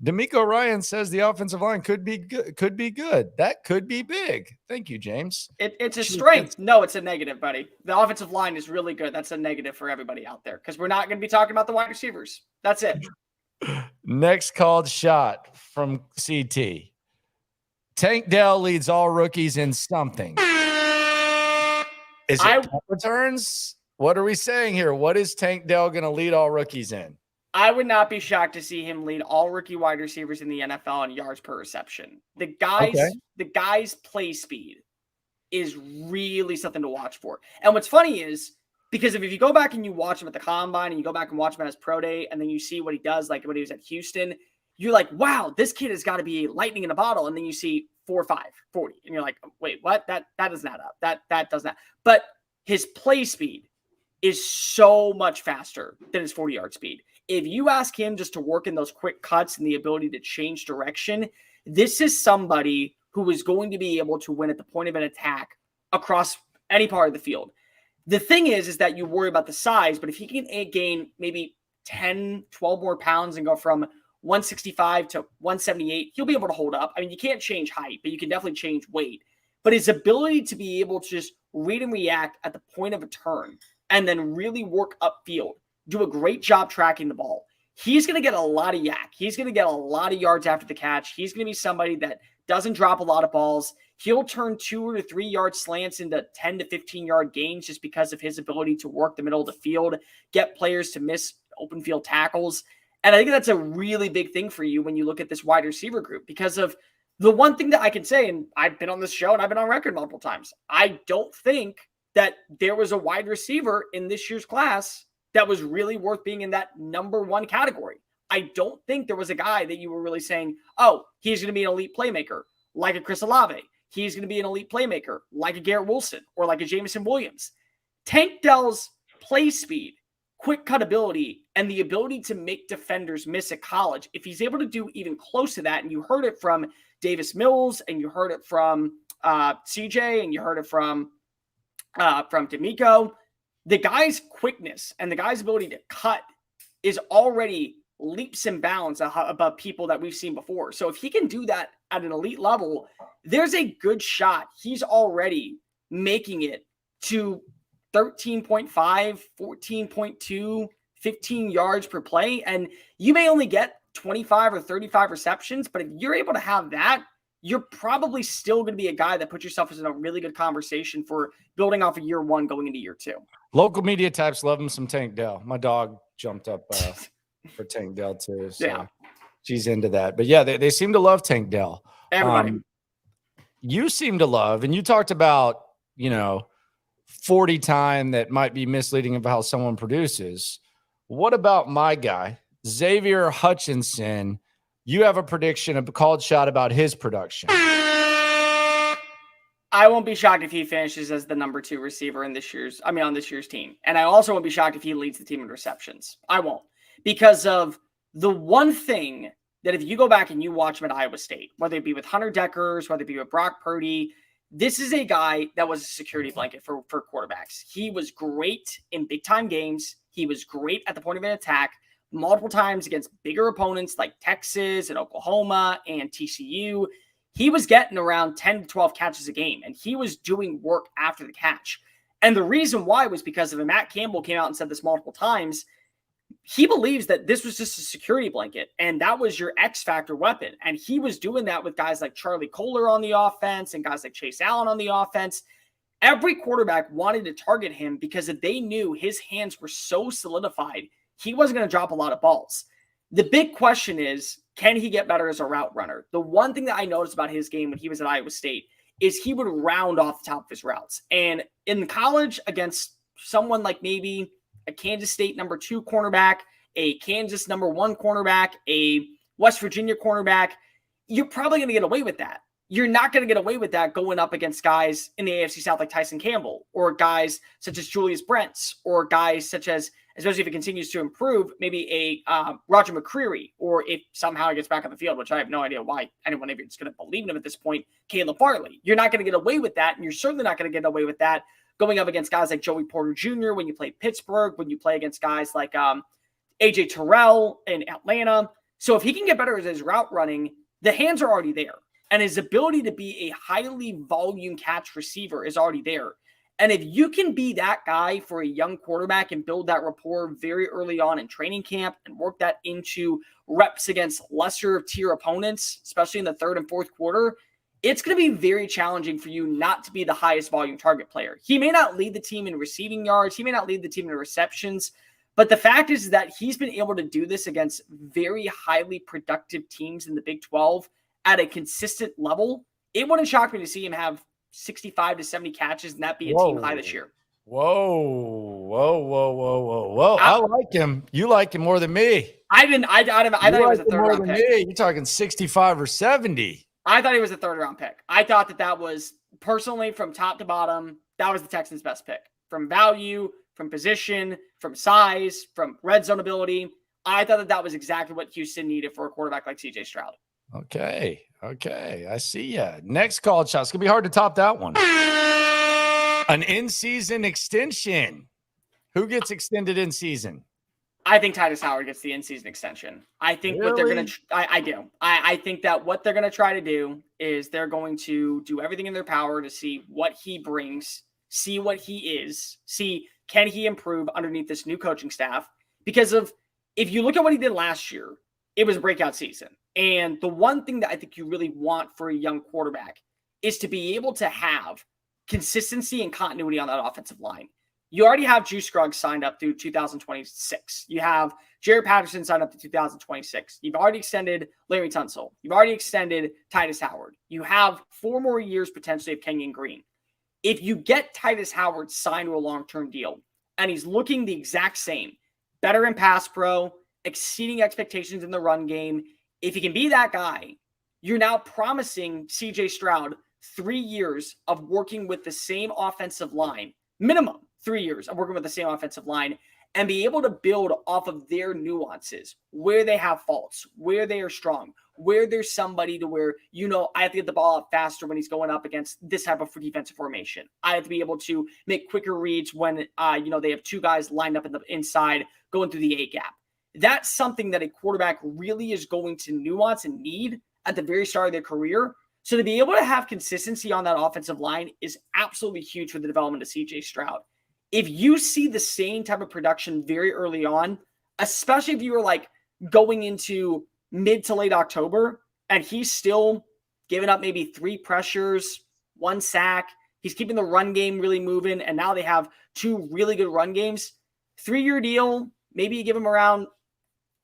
D'Amico Ryan says the offensive line could be good. That could be big. Thank you, James. It's a strength. No, it's a negative, buddy. The offensive line is really good. That's a negative for everybody out there because we're not going to be talking about the wide receivers. That's it. Next called shot from CT. Tank Dell leads all rookies in something. Is it punt returns? What are we saying here? What is Tank Dell going to lead all rookies in? I would not be shocked to see him lead all rookie wide receivers in the NFL in yards per reception. The guy's play speed is really something to watch for. And what's funny is, because if you go back and you watch him at the combine and you go back and watch him at his pro day and then you see what he does, like when he was at Houston, you're like, wow, this kid has got to be lightning in a bottle. And then you see 4.5, 40. And you're like, wait, what? That doesn't add up. That doesn't. But his play speed is so much faster than his 40-yard speed. If you ask him just to work in those quick cuts and the ability to change direction, this is somebody who is going to be able to win at the point of an attack across any part of the field. The thing is that you worry about the size, but if he can gain maybe 10, 12 more pounds and go from 165 to 178, he'll be able to hold up. I mean, you can't change height, but you can definitely change weight. But his ability to be able to just read and react at the point of a turn and then really work upfield, do a great job tracking the ball. He's going to get a lot of yak. He's going to get a lot of yards after the catch. He's going to be somebody that doesn't drop a lot of balls. He'll turn 2 to 3 yard slants into 10 to 15 yard gains just because of his ability to work the middle of the field, get players to miss open field tackles. And I think that's a really big thing for you when you look at this wide receiver group, because of the one thing that I can say, and I've been on this show and I've been on record multiple times, I don't think that there was a wide receiver in this year's class that was really worth being in that number one category. I don't think there was a guy that you were really saying, oh, he's going to be an elite playmaker like a Chris Olave. He's going to be an elite playmaker like a Garrett Wilson or like a Jameson Williams. Tank Dell's play speed, quick cut ability, and the ability to make defenders miss at college, if he's able to do even close to that, and you heard it from Davis Mills, and you heard it from CJ, and you heard it from D'Amico, the guy's quickness and the guy's ability to cut is already leaps and bounds above people that we've seen before. So if he can do that at an elite level, there's a good shot he's already making it to 13.5, 14.2, 15 yards per play. And you may only get 25 or 35 receptions, but if you're able to have that, you're probably still going to be a guy that puts yourself in a really good conversation for building off of year one going into year two. Local media types love him some Tank Dell. My dog jumped up for Tank Dell too. So yeah, she's into that. But yeah, they seem to love Tank Dell. Everybody. You seem to love, and you talked about, 40 time that might be misleading of how someone produces. What about my guy, Xavier Hutchinson? You have a prediction, a called shot about his production. I I won't be shocked if he finishes as the number 2 receiver on this year's team. And I also won't be shocked if he leads the team in receptions. I won't. Because of the one thing that if you go back and you watch him at Iowa State, whether it be with Hunter Deckers, whether it be with Brock Purdy, this is a guy that was a security blanket for quarterbacks. He was great in big-time games. He was great at the point of an attack multiple times against bigger opponents like Texas and Oklahoma and TCU. He was getting around 10 to 12 catches a game, and he was doing work after the catch. And the reason why was because of, and Matt Campbell came out and said this multiple times, he believes that this was just a security blanket, and that was your X factor weapon. And he was doing that with guys like Charlie Kohler on the offense and guys like Chase Allen on the offense. Every quarterback wanted to target him because if they knew his hands were so solidified, he wasn't going to drop a lot of balls. The big question is, can he get better as a route runner? The one thing that I noticed about his game when he was at Iowa State is he would round off the top of his routes. And in college, against someone like maybe a Kansas State number 2 cornerback, a Kansas number 1 cornerback, a West Virginia cornerback, you're probably going to get away with that. You're not going to get away with that going up against guys in the AFC South like Tyson Campbell, or guys such as Julius Brents, or guys such as, especially if it continues to improve, maybe a Roger McCreary, or if somehow he gets back on the field, which I have no idea why anyone even is going to believe in him at this point, Caleb Farley. You're not going to get away with that, and you're certainly not going to get away with that going up against guys like Joey Porter Jr. when you play Pittsburgh, when you play against guys like A.J. Terrell in Atlanta. So if he can get better at his route running, the hands are already there. And his ability to be a highly volume catch receiver is already there. And if you can be that guy for a young quarterback and build that rapport very early on in training camp and work that into reps against lesser tier opponents, especially in the third and fourth quarter, it's going to be very challenging for you not to be the highest volume target player. He may not lead the team in receiving yards. He may not lead the team in receptions. But the fact is that he's been able to do this against very highly productive teams in the Big 12 at a consistent level. It wouldn't shock me to see him have 65 to 70 catches and that be a team high this year. Whoa. I like him. You like him more than me. I thought he was a third round pick. You're talking 65 or 70. I thought he was a third round pick. I thought that was personally from top to bottom, that was the Texans' best pick. From value, from position, from size, from red zone ability. I thought that was exactly what Houston needed for a quarterback like CJ Stroud. Okay. I see ya. Next called shot. It's going to be hard to top that one. An in-season extension. Who gets extended in season? I think Titus Howard gets the in-season extension. I think what they're going to – I do. I think that what they're going to try to do is they're going to do everything in their power to see what he brings, see what he is, see can he improve underneath this new coaching staff. Because if you look at what he did last year, it was a breakout season. And the one thing that I think you really want for a young quarterback is to be able to have consistency and continuity on that offensive line. You already have Juice Scruggs signed up through 2026. You have Jared Patterson signed up to 2026. You've already extended Larry Tunsil. You've already extended Titus Howard. You have 4 more years potentially of Kenyon Green. If you get Titus Howard signed to a long-term deal and he's looking the exact same, better in pass pro, exceeding expectations in the run game, if he can be that guy, you're now promising CJ Stroud 3 years of working with the same offensive line, minimum 3 years of working with the same offensive line, and be able to build off of their nuances, where they have faults, where they are strong, where there's somebody to where, I have to get the ball out faster when he's going up against this type of defensive formation. I have to be able to make quicker reads when, they have 2 guys lined up in the inside going through the A gap. That's something that a quarterback really is going to nuance and need at the very start of their career. So to be able to have consistency on that offensive line is absolutely huge for the development of CJ Stroud. If you see the same type of production very early on, especially if you were like going into mid to late October and he's still giving up maybe 3 pressures, 1 sack, he's keeping the run game really moving, and now they have 2 really good run games, 3-year deal, maybe you give him around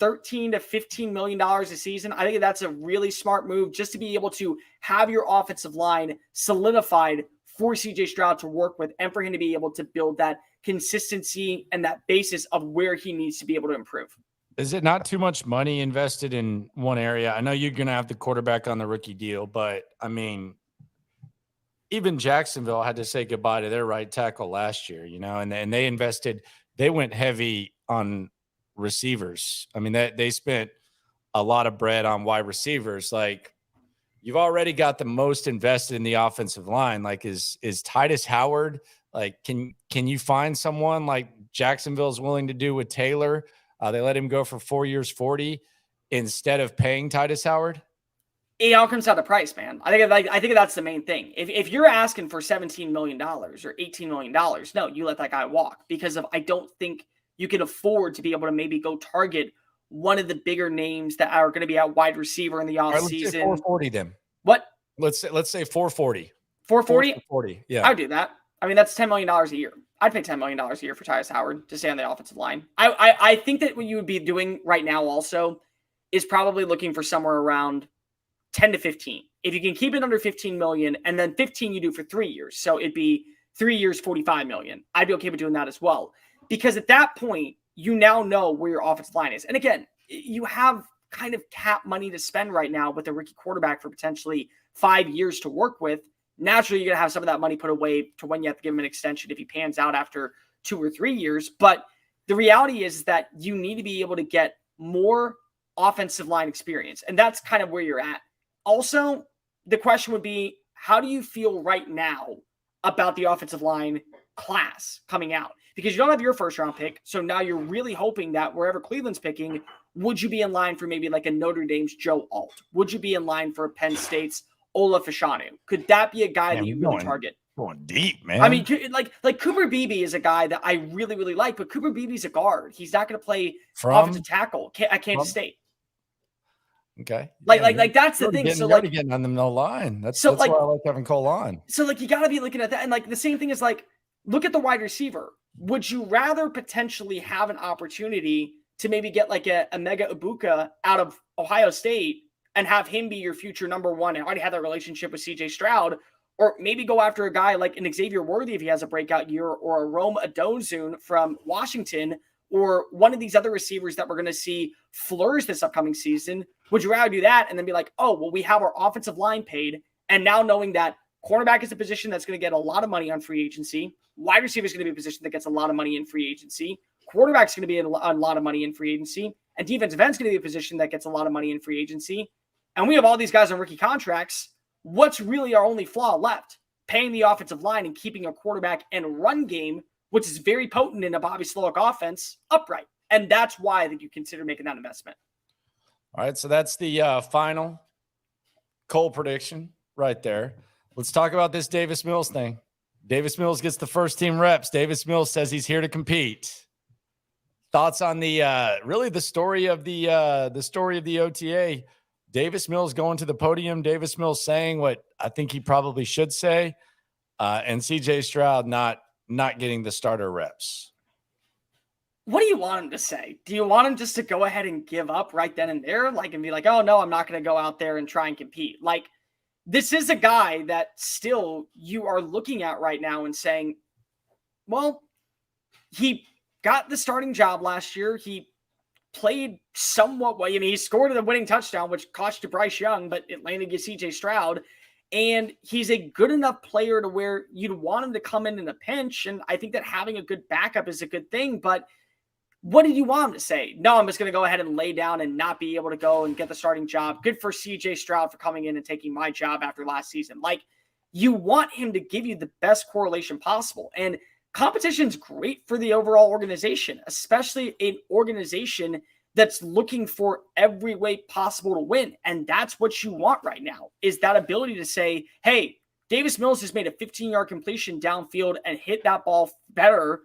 $13 to $15 million a season. I think that's a really smart move just to be able to have your offensive line solidified for CJ Stroud to work with and for him to be able to build that consistency and that basis of where he needs to be able to improve. Is it not too much money invested in one area? I know you're going to have the quarterback on the rookie deal, but I mean, even Jacksonville had to say goodbye to their right tackle last year, and they went heavy on receivers. I mean, they spent a lot of bread on wide receivers. Like, you've already got the most invested in the offensive line. Like, is Titus Howard, like, can you find someone like Jacksonville's willing to do with Taylor? They let him go for 4 years, 40 instead of paying Titus Howard. It all comes down to price, man. I think that's the main thing. If you're asking for $17 million or $18 million, no, you let that guy walk, because I don't think you can afford to be able to maybe go target one of the bigger names that are going to be at wide receiver in the offseason. Let's say 440 then. What? Let's say 440. 440? 440. Yeah. I would do that. I mean, that's $10 million a year. I'd pay $10 million a year for Tyus Howard to stay on the offensive line. I think that what you would be doing right now also is probably looking for somewhere around 10 to 15. If you can keep it under 15 million, and then 15 you do for 3 years. So it'd be 3 years, 45 million. I'd be okay with doing that as well. Because at that point, you now know where your offensive line is. And again, you have kind of cap money to spend right now with a rookie quarterback for potentially 5 years to work with. Naturally, you're going to have some of that money put away to when you have to give him an extension if he pans out after 2 or 3 years. But the reality is that you need to be able to get more offensive line experience. And that's kind of where you're at. Also, the question would be, how do you feel right now about the offensive line class coming out? Because you don't have your first round pick. So now you're really hoping that wherever Cleveland's picking, would you be in line for maybe like a Notre Dame's Joe Alt? Would you be in line for Penn State's Ola Fashanu? Could that be a guy that you really target? Going deep, man. I mean, like Cooper Beebe is a guy that I really, really like, but Cooper Beebe's a guard. He's not going to play offensive tackle at Kansas State. Okay. Like that's the thing. So you're already getting on them no line. That's why I like having Cole on. So like you got to be looking at that, and like the same thing is like, look at the wide receiver. Would you rather potentially have an opportunity to maybe get like a Mega Ibuka out of Ohio State and have him be your future number one and already have that relationship with CJ Stroud, or maybe go after a guy like an Xavier Worthy if he has a breakout year, or a Rome Odozune from Washington, or one of these other receivers that we're going to see flourish this upcoming season? Would you rather do that and then be like, oh, well, we have our offensive line paid, and now knowing that cornerback is a position that's going to get a lot of money on free agency, wide receiver is going to be a position that gets a lot of money in free agency, quarterback is going to be a lot of money in free agency, and defensive end is going to be a position that gets a lot of money in free agency, and we have all these guys on rookie contracts. What's really our only flaw left? Paying the offensive line and keeping a quarterback and run game, which is very potent in a Bobby Slowick offense, upright. And that's why I think you consider making that investment. All right, so that's the final Cole prediction right there. Let's talk about this Davis Mills thing. Davis Mills gets the first team reps. Davis Mills says he's here to compete. Thoughts on the really the story of the OTA? Davis Mills going to the podium. Davis Mills saying what I think he probably should say, and CJ Stroud not getting the starter reps. What do you want him to say? Do you want him just to go ahead and give up right then and there, like, and be like, oh no, I'm not going to go out there and try and compete? Like, this is a guy that still you are looking at right now and saying, well, he got the starting job last year. He played somewhat well. I mean, he scored the winning touchdown, which cost to Bryce Young, but it landed against CJ Stroud. And he's a good enough player to where you'd want him to come in a pinch. And I think that having a good backup is a good thing. But what did you want him to say? No, I'm just going to go ahead and lay down and not be able to go and get the starting job. Good for CJ Stroud for coming in and taking my job after last season. Like, you want him to give you the best correlation possible. And competition's great for the overall organization, especially an organization that's looking for every way possible to win. And that's what you want right now, is that ability to say, hey, Davis Mills just made a 15-yard completion downfield and hit that ball better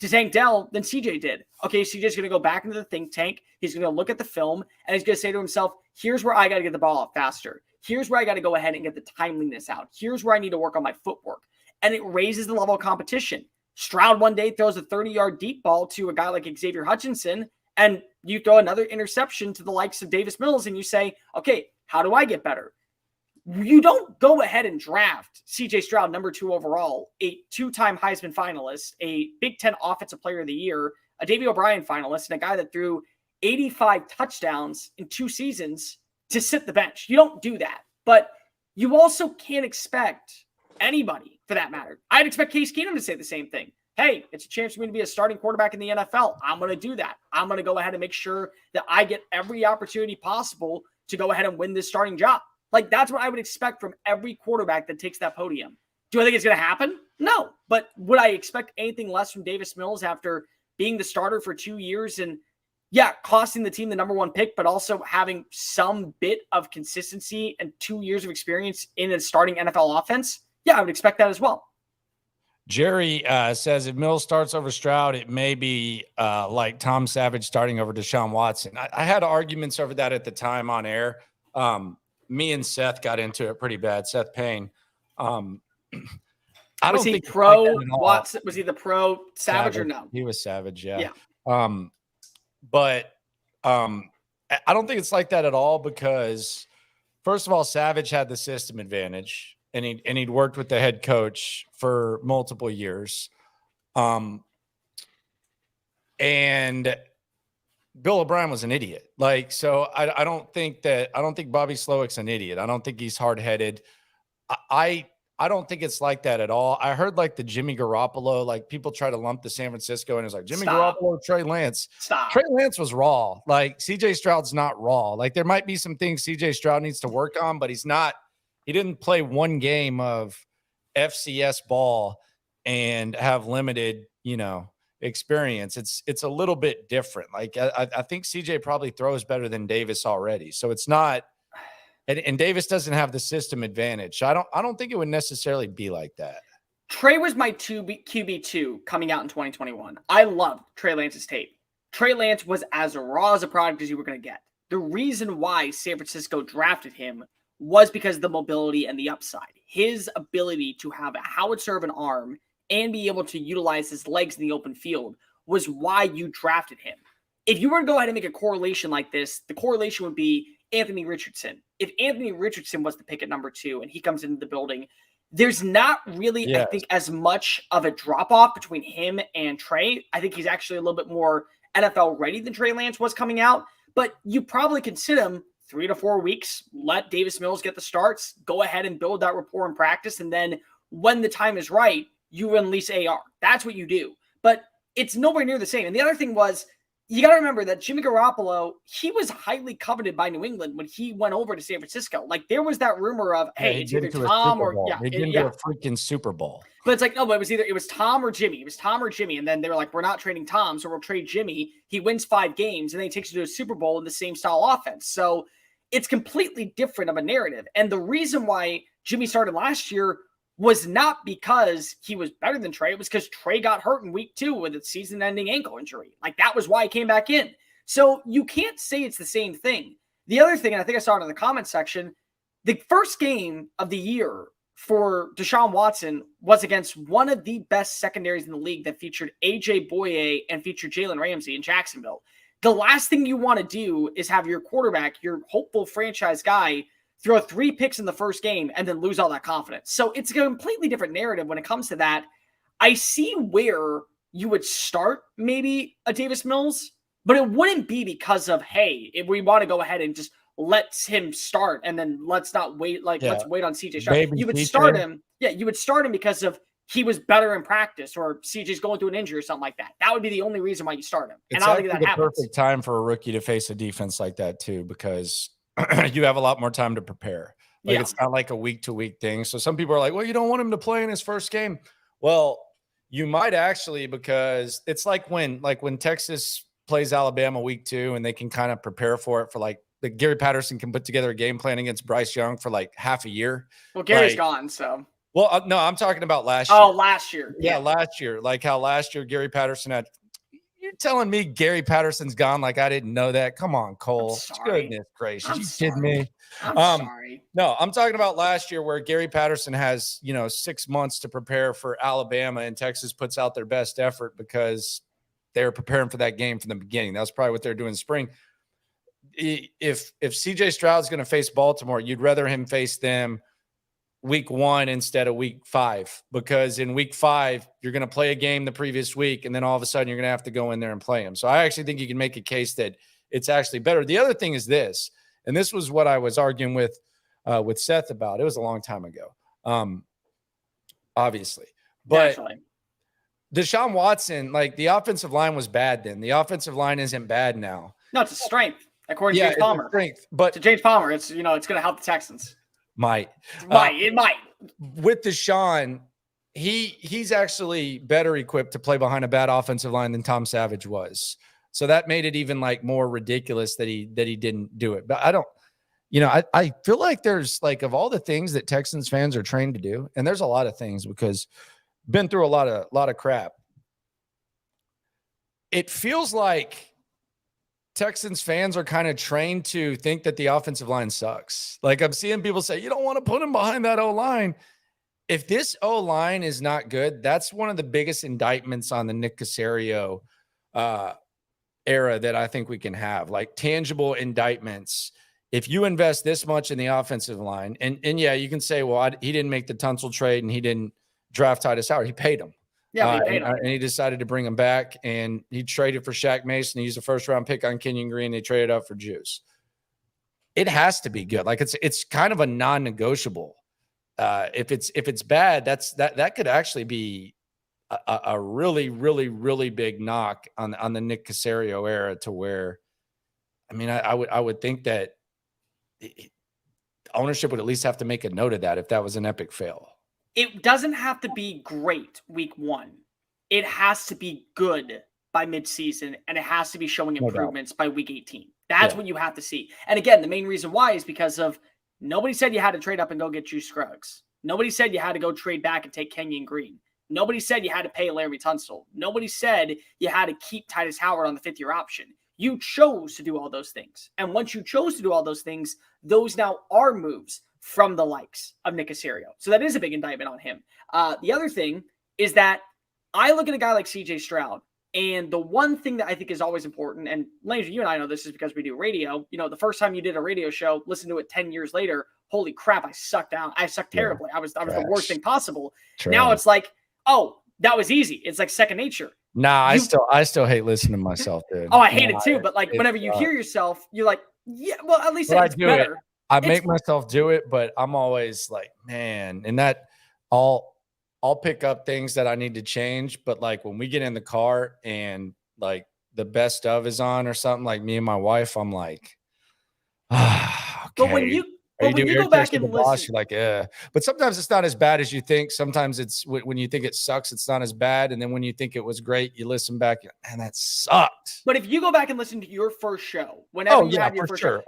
to Tank Dell than CJ did. Okay, CJ's going to go back into the think tank. He's going to look at the film, and he's going to say to himself, here's where I got to get the ball out faster. Here's where I got to go ahead and get the timeliness out. Here's where I need to work on my footwork. And it raises the level of competition. Stroud one day throws a 30-yard deep ball to a guy like Xavier Hutchinson, and you throw another interception to the likes of Davis Mills, and you say, okay, how do I get better? You don't go ahead and draft CJ Stroud, number 2 overall, a 2-time Heisman finalist, a Big Ten Offensive Player of the Year, a Davey O'Brien finalist, and a guy that threw 85 touchdowns in 2 seasons to sit the bench. You don't do that. But you also can't expect anybody for that matter. I'd expect Case Keenum to say the same thing. Hey, it's a chance for me to be a starting quarterback in the NFL. I'm going to do that. I'm going to go ahead and make sure that I get every opportunity possible to go ahead and win this starting job. Like, that's what I would expect from every quarterback that takes that podium. Do I think it's going to happen? No. But would I expect anything less from Davis Mills after being the starter for 2 years and, yeah, costing the team the number 1 pick, but also having some bit of consistency and 2 years of experience in a starting NFL offense? Yeah, I would expect that as well. Jerry says if Mills starts over Stroud, it may be like Tom Savage starting over Deshaun Watson. I had arguments over that at the time on air. Me and Seth got into it pretty bad. Seth Payne. I was don't he think pro like Watson? Was he the pro Savage or no? He was Savage, yeah. Yeah. But I don't think it's like that at all because, first of all, Savage had the system advantage. And he'd worked with the head coach for multiple years. And Bill O'Brien was an idiot. Like, so I don't think Bobby Slowick's an idiot. I don't think he's hard-headed. I don't think it's like that at all. I heard like the Jimmy Garoppolo, like people try to lump the San Francisco and it's like Jimmy Garoppolo, Trey Lance. Stop. Trey Lance was raw. Like CJ Stroud's not raw. Like there might be some things CJ Stroud needs to work on, but he didn't play one game of FCS ball and have limited, experience. It's a little bit different. Like I think CJ probably throws better than Davis already. So it's not, and Davis doesn't have the system advantage. So I don't think it would necessarily be like that. Trey was my QB2 coming out in 2021. I loved Trey Lance's tape. Trey Lance was as raw as a product as you were going to get. The reason why San Francisco drafted him was because of the mobility and the upside. His ability to have a howitzer of an arm and be able to utilize his legs in the open field was why you drafted him. If you were to go ahead and make a correlation like this, the correlation would be Anthony Richardson. If Anthony Richardson was the pick at number 2 and he comes into the building, there's not really, I think, as much of a drop-off between him and Trey. I think he's actually a little bit more NFL ready than Trey Lance was coming out, but you probably consider him 3 to 4 weeks, let Davis Mills get the starts, go ahead and build that rapport in practice, and then when the time is right, you release AR. That's what you do. But it's nowhere near the same. And the other thing was, you got to remember that Jimmy Garoppolo, he was highly coveted by New England when he went over to San Francisco. Like, there was that rumor of, hey, it's either Tom or he didn't do a freaking Super Bowl. But it's like, no, but it was Tom or Jimmy. It was Tom or Jimmy. And then they were like, we're not trading Tom, so we'll trade Jimmy. He wins 5 games, and then he takes you to a Super Bowl in the same style offense. So it's completely different of a narrative. And the reason why Jimmy started last year was not because he was better than Trey. It was because Trey got hurt in week 2 with a season-ending ankle injury. Like, that was why he came back in. So you can't say it's the same thing. The other thing, and I think I saw it in the comments section, the first game of the year for Deshaun Watson was against one of the best secondaries in the league that featured A.J. Boye and featured Jalen Ramsey in Jacksonville. The last thing you want to do is have your quarterback, your hopeful franchise guy, throw 3 picks in the first game and then lose all that confidence. So it's a completely different narrative when it comes to that. I see where you would start maybe a Davis Mills, but it wouldn't be because of, hey, if we want to go ahead and just let him start and then let's not wait, let's wait on CJ Stroud. You would start him. Yeah, you would start him because of he was better in practice or CJ's going through an injury or something like that. That would be the only reason why you start him. And I don't think that happens. It's the perfect time for a rookie to face a defense like that too, because you have a lot more time to prepare. It's not like a week-to-week thing. So some people are like, well, you don't want him to play in his first game. Well, you might actually, because it's like when Texas plays Alabama week 2 and they can kind of prepare for it for Gary Patterson can put together a game plan against Bryce Young for like half a year. Well, Gary's gone, so. Well, no, I'm talking about last year. Oh, last year. Yeah, last year. Like how last year Gary Patterson had. You're telling me Gary Patterson's gone like I didn't know that? Come on, Cole. Goodness gracious. You kidding me? I'm sorry. No, I'm talking about last year where Gary Patterson has, 6 months to prepare for Alabama and Texas puts out their best effort because they're preparing for that game from the beginning. That's probably what they're doing in spring. If CJ Stroud's going to face Baltimore, you'd rather him face them week 1 instead of week 5, because in week 5 you're going to play a game the previous week and then all of a sudden you're going to have to go in there and play them. So I actually think you can make a case that it's actually better. The other thing is this, and this was what I was arguing with Seth about. It was a long time ago. obviously. But Naturally. Deshaun Watson, like the offensive line was bad then. The offensive line isn't bad now. No, it's a strength, according to Yeah, James it's a Palmer. strength, but To James Palmer, it's it's going to help the Texans. Might. It might. With Deshaun, he's actually better equipped to play behind a bad offensive line than Tom Savage was. So that made it even like more ridiculous that he didn't do it. But I don't, I feel like there's like of all the things that Texans fans are trained to do, and there's a lot of things because been through a lot of crap. It feels like Texans fans are kind of trained to think that the offensive line sucks. Like I'm seeing people say, you don't want to put him behind that O-line. If this O-line is not good, that's one of the biggest indictments on the Nick Caserio era that I think we can have, like tangible indictments. If you invest this much in the offensive line, and yeah, you can say, well, he didn't make the Tunsil trade and he didn't draft Titus Howard. He paid him. Yeah, he paid him. And he decided to bring him back, and he traded for Shaq Mason. He used a first-round pick on Kenyon Green. They traded up for Juice. It has to be good. Like it's kind of a non-negotiable. If it's bad, that could actually be a really, really, really big knock on the Nick Caserio era. To where, I mean, I would think that ownership would at least have to make a note of that if that was an epic fail. It doesn't have to be great week 1. It has to be good by midseason, and it has to be showing improvements by week 18. That's what you have to see. And again, the main reason why is because of nobody said you had to trade up and go get Juice Scruggs. Nobody said you had to go trade back and take Kenyon Green. Nobody said you had to pay Larry Tunsil. Nobody said you had to keep Titus Howard on the 5th-year option. You chose to do all those things. And once you chose to do all those things, those now are moves from the likes of Nick Caserio. So that is a big indictment on him. The other thing is that I look at a guy like CJ Stroud, and the one thing that I think is always important, and Landry, you and I know this is because we do radio. The first time you did a radio show, listen to it 10 years later, holy crap, I sucked out. I sucked terribly. I was the worst thing possible. Trash. Now it's like, oh, that was easy. It's like second nature. Nah, I still hate listening to myself, dude. Oh, I hate it too. But like whenever you hear yourself, you're like, yeah, well, at least it's better. I make myself do it, but I'm always like, man, and that I'll pick up things that I need to change. But like when we get in the car and like the best of is on or something, like me and my wife, I'm like, okay. But when you go back and listen, boss, you're like, yeah. But sometimes it's not as bad as you think. Sometimes it's when you think it sucks, it's not as bad. And then when you think it was great, you listen back and that sucked. But if you go back and listen to your first show, whenever you had your first show,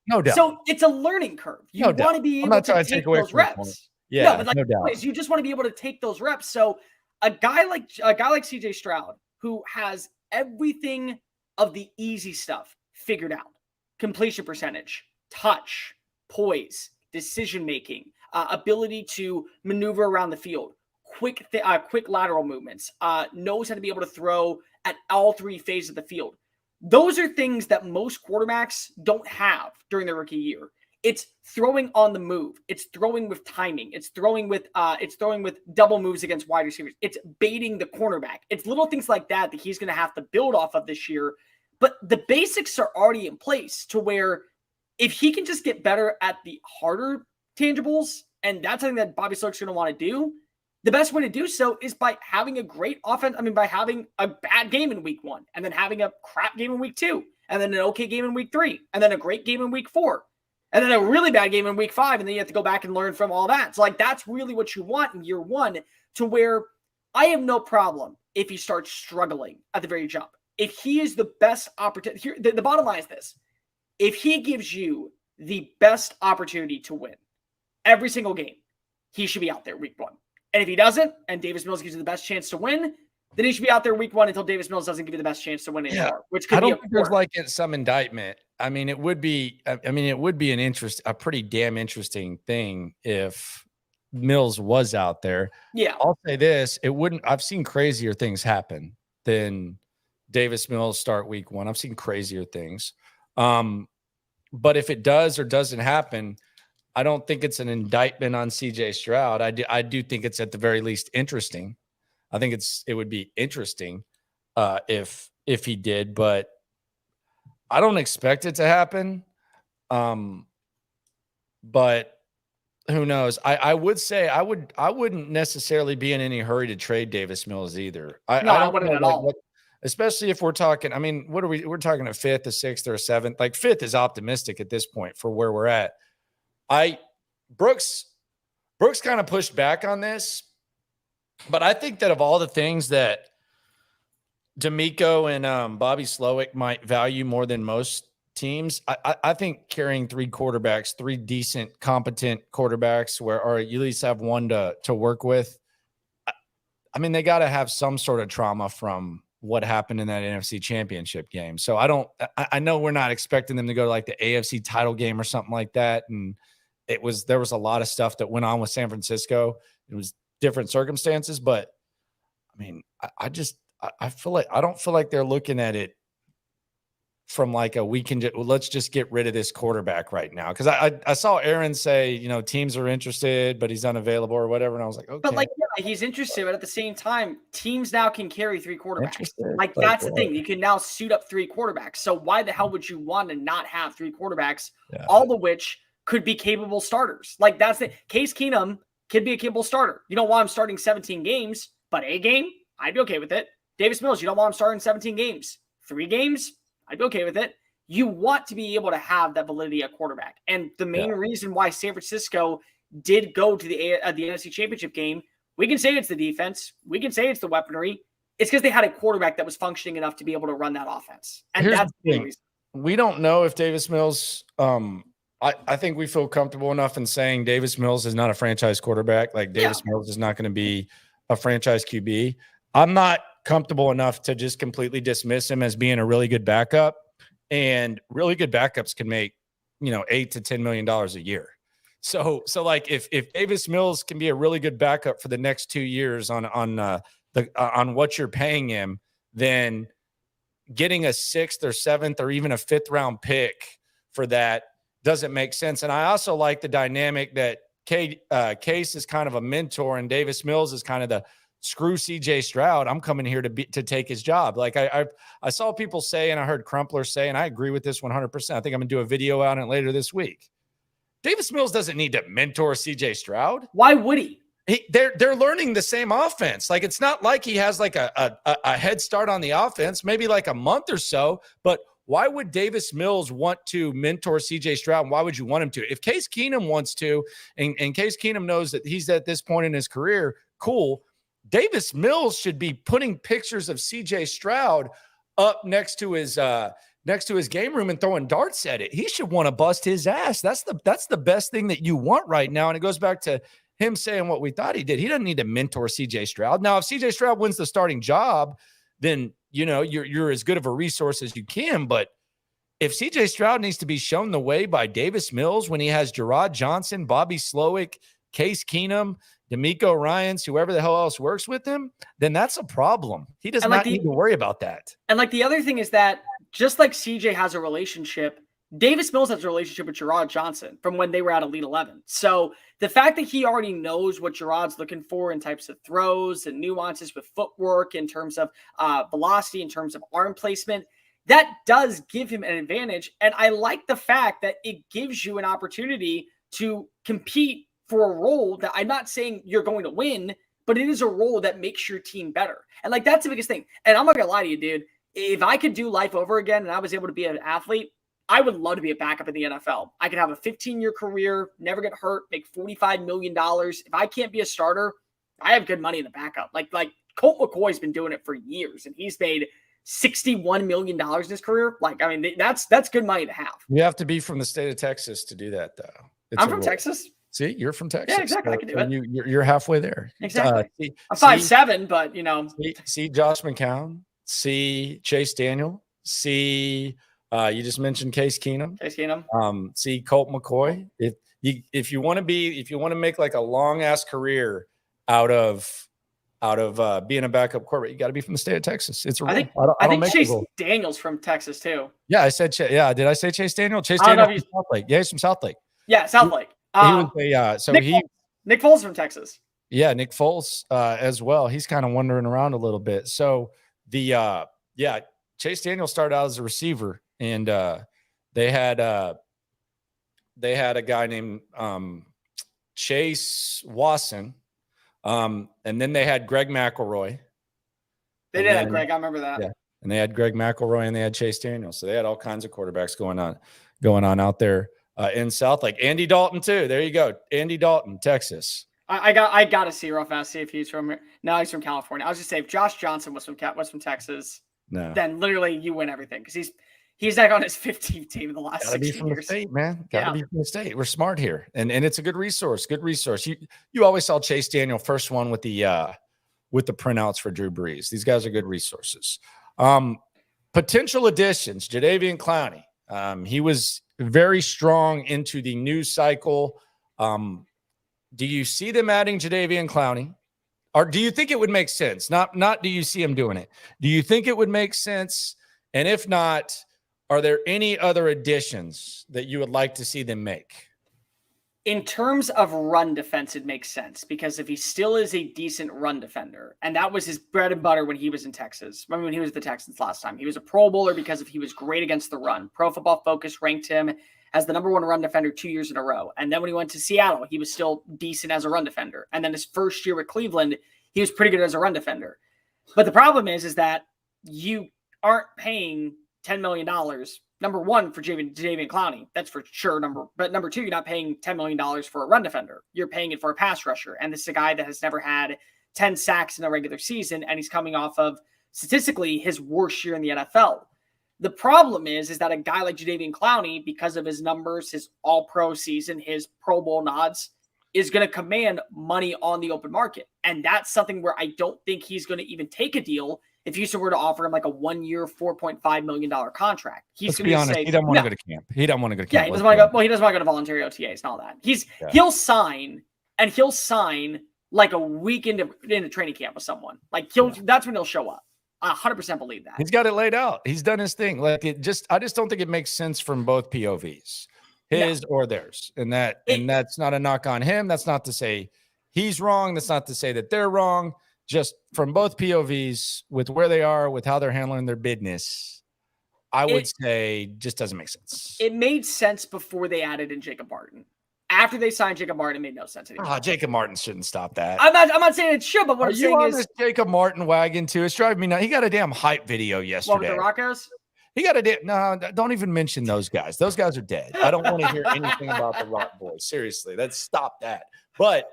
no doubt. So it's a learning curve. You want to be able to take those reps. Yeah, but like, no doubt. You just want to be able to take those reps. So a guy like CJ Stroud, who has everything of the easy stuff figured out, completion percentage, touch, poise, decision-making, ability to maneuver around the field, quick lateral movements, knows how to be able to throw at all 3 phases of the field. Those are things that most quarterbacks don't have during their rookie year. It's throwing on the move. It's throwing with timing. It's throwing with double moves against wide receivers. It's baiting the cornerback. It's little things like that he's going to have to build off of this year. But the basics are already in place to where if he can just get better at the harder tangibles, and that's something that Bobby Slick's going to want to do, the best way to do so is by having a great offense. I mean, by having a bad game in week 1, and then having a crap game in week 2, and then an okay game in week 3, and then a great game in week 4, and then a really bad game in week 5, and then you have to go back and learn from all that. So, like, that's really what you want in year 1, to where I have no problem if he starts struggling at the very jump. If he is the best opportunity, here, the bottom line is this. If he gives you the best opportunity to win every single game, he should be out there week 1. And if he doesn't, and Davis Mills gives you the best chance to win, then he should be out there week 1 until Davis Mills doesn't give you the best chance to win anymore. Which could I don't think there's like some indictment. I mean, it would be a pretty damn interesting thing if Mills was out there. Yeah. I'll say this. I've seen crazier things happen than Davis Mills start week 1. I've seen crazier things. But if it does or doesn't happen, I don't think it's an indictment on CJ Stroud. I do think it's at the very least interesting. I think it would be interesting if he did, but I don't expect it to happen. But who knows? I would say I wouldn't necessarily be in any hurry to trade Davis Mills either. No, I I don't wouldn't know, at like, all. especially if we're talking. I mean, what are we? We're talking a fifth, a sixth, or a seventh. Like fifth is optimistic at this point for where we're at. Brooks kind of pushed back on this, but I think that of all the things that D'Amico and Bobby Slowick might value more than most teams, I think carrying three quarterbacks, three decent, competent quarterbacks, or you at least have one to work with. I mean, they got to have some sort of trauma from what happened in that NFC Championship game. So I know we're not expecting them to go to like the AFC title game or something like that. And there was a lot of stuff that went on with San Francisco. It was different circumstances, but I mean, I feel like I don't feel like they're looking at it from like let's just get rid of this quarterback right now. Cause I saw Aaron say, teams are interested, but he's unavailable or whatever. And I was like, okay. But yeah, he's interested, but at the same time, teams now can carry three quarterbacks. Like But that's the thing. You can now suit up three quarterbacks. So why the hell would you want to not have three quarterbacks, all of which could be capable starters? Like that's the Case Keenum could be a capable starter. You don't want him starting 17 games, but a game, I'd be okay with it. Davis Mills, you don't want him starting 17 games. 3 games, I'd be okay with it. You want to be able to have that validity at quarterback. And the main reason why San Francisco did go to the NFC Championship game, we can say it's the defense. We can say it's the weaponry. It's because they had a quarterback that was functioning enough to be able to run that offense. And that's the main reason. We don't know if Davis Mills I think we feel comfortable enough in saying Davis Mills is not a franchise quarterback. Like Davis Mills is not going to be a franchise QB. I'm not comfortable enough to just completely dismiss him as being a really good backup, and really good backups can make, $8 to $10 million a year. So like if Davis Mills can be a really good backup for the next 2 years on what you're paying him, then getting a 6th or 7th or even a 5th round pick for that doesn't make sense. And I also like the dynamic that Case is kind of a mentor and Davis Mills is kind of the screw CJ Stroud. I'm coming here to take his job. Like I saw people say, and I heard Crumpler say, and I agree with this 100%. I think I'm gonna do a video on it later this week. Davis Mills doesn't need to mentor CJ Stroud. Why would he? They're learning the same offense. Like it's not like he has like a head start on the offense, maybe like a month or so, but why would Davis Mills want to mentor CJ Stroud? And why would you want him to? If Case Keenum wants to, and Case Keenum knows that he's at this point in his career, cool. Davis Mills should be putting pictures of CJ Stroud up next to his game room and throwing darts at it. He should want to bust his ass. That's the best thing that you want right now. And it goes back to him saying what we thought he did. He doesn't need to mentor CJ Stroud. Now, if CJ Stroud wins the starting job, then you're as good of a resource as you can. But if CJ Stroud needs to be shown the way by Davis Mills when he has Gerard Johnson, Bobby Slowick, Case Keenum, D'Amico Ryans, whoever the hell else works with him, then that's a problem. He does not need to worry about that. And like the other thing is that just like CJ has a relationship, Davis Mills has a relationship with Gerard Johnson from when they were at Elite 11. So the fact that he already knows what Gerard's looking for in types of throws and nuances with footwork, in terms of velocity, in terms of arm placement, that does give him an advantage. And I like the fact that it gives you an opportunity to compete for a role that I'm not saying you're going to win, but it is a role that makes your team better. And like, that's the biggest thing. And I'm not gonna lie to you, dude. If I could do life over again and I was able to be an athlete, I would love to be a backup in the NFL. I could have a 15-year career, never get hurt, make $45 million. If I can't be a starter, I have good money in the backup. Like Colt McCoy's been doing it for years, and he's made $61 million in his career. Like, I mean, that's good money to have. You have to be from the state of Texas to do that, though. I'm from Texas. See, you're from Texas. Yeah, exactly. I can do it. You're halfway there. Exactly. I'm 5'7", but See Josh McCown. See Chase Daniel. See, you just mentioned Case Keenum. See Colt McCoy. If you want to make like a long ass career out of being a backup quarterback, you got to be from the state of Texas. It's a rule. I think Chase Daniel's from Texas too. Yeah, I said did I say Chase Daniel? Chase Daniel from Southlake. Yeah, he's from Southlake. Yeah, Southlake. Nick Foles from Texas. Yeah, Nick Foles as well. He's kind of wandering around a little bit. So Chase Daniel started out as a receiver, and they had a guy named Chase Watson, and then they had Greg McElroy. They did have Greg. I remember that. Yeah, and they had Greg McElroy and they had Chase Daniel. So they had all kinds of quarterbacks going on out there in South Lake. Andy Dalton too. There you go, Andy Dalton, Texas. I got to see real fast. See if he's from here. No, he's from California. I was just saying, if Josh Johnson was from Texas, then literally you win everything because he's like on his 15th team in the last 16 years. Gotta be from the state, man. Gotta be from the state. We're smart here, and it's a good resource. Good resource. You always saw Chase Daniel first one with the printouts for Drew Brees. These guys are good resources. Potential additions: Jadeveon Clowney. He was very strong into the news cycle. Do you see them adding Jadeveon Clowney? Or do you think it would make sense? Not do you see him doing it? Do you think it would make sense? And if not, are there any other additions that you would like to see them make? In terms of run defense, it makes sense because if he still is a decent run defender, and that was his bread and butter when he was in Texas, when he was the Texans last time, he was a Pro Bowler because he was great against the run. Pro Football Focus ranked him as the number 1 run defender 2 years in a row. And then when he went to Seattle, he was still decent as a run defender. And then his first year with Cleveland, he was pretty good as a run defender. But the problem is that you aren't paying $10 million, number one, for Jadeveon Clowney. That's for sure. But number two, you're not paying $10 million for a run defender. You're paying it for a pass rusher. And this is a guy that has never had 10 sacks in a regular season. And he's coming off of, statistically, his worst year in the NFL. The problem is that a guy like Jadeveon Clowney, because of his numbers, his all-pro season, his Pro Bowl nods, is going to command money on the open market. And that's something where I don't think he's going to even take a deal if Houston were to offer him like a 1 year, $4.5 million contract. He's going to say, he doesn't want to go to camp. He doesn't want to go to camp. Yeah, he doesn't want to go. Well, he doesn't want to go to voluntary OTAs and all that. He'll sign like a week into training camp with someone. That's when he'll show up. I 100% believe that. He's got it laid out. He's done his thing. I just don't think it makes sense from both POVs, his or theirs. And that's not a knock on him. That's not to say he's wrong. That's not to say that they're wrong. Just from both POVs, with where they are, with how they're handling their business, I would say just doesn't make sense. It made sense before they added in Jacob Martin. After they signed Jacob Martin, it made no sense anymore. Jacob Martin shouldn't stop that. I'm not saying it should, but what I'm saying is this Jacob Martin wagon too. It's driving me nuts. He got a damn hype video yesterday. What, with the Rockos? He got no. Don't even mention those guys. Those guys are dead. I don't want to hear anything about the Rock Boys. Seriously, let's stop that. But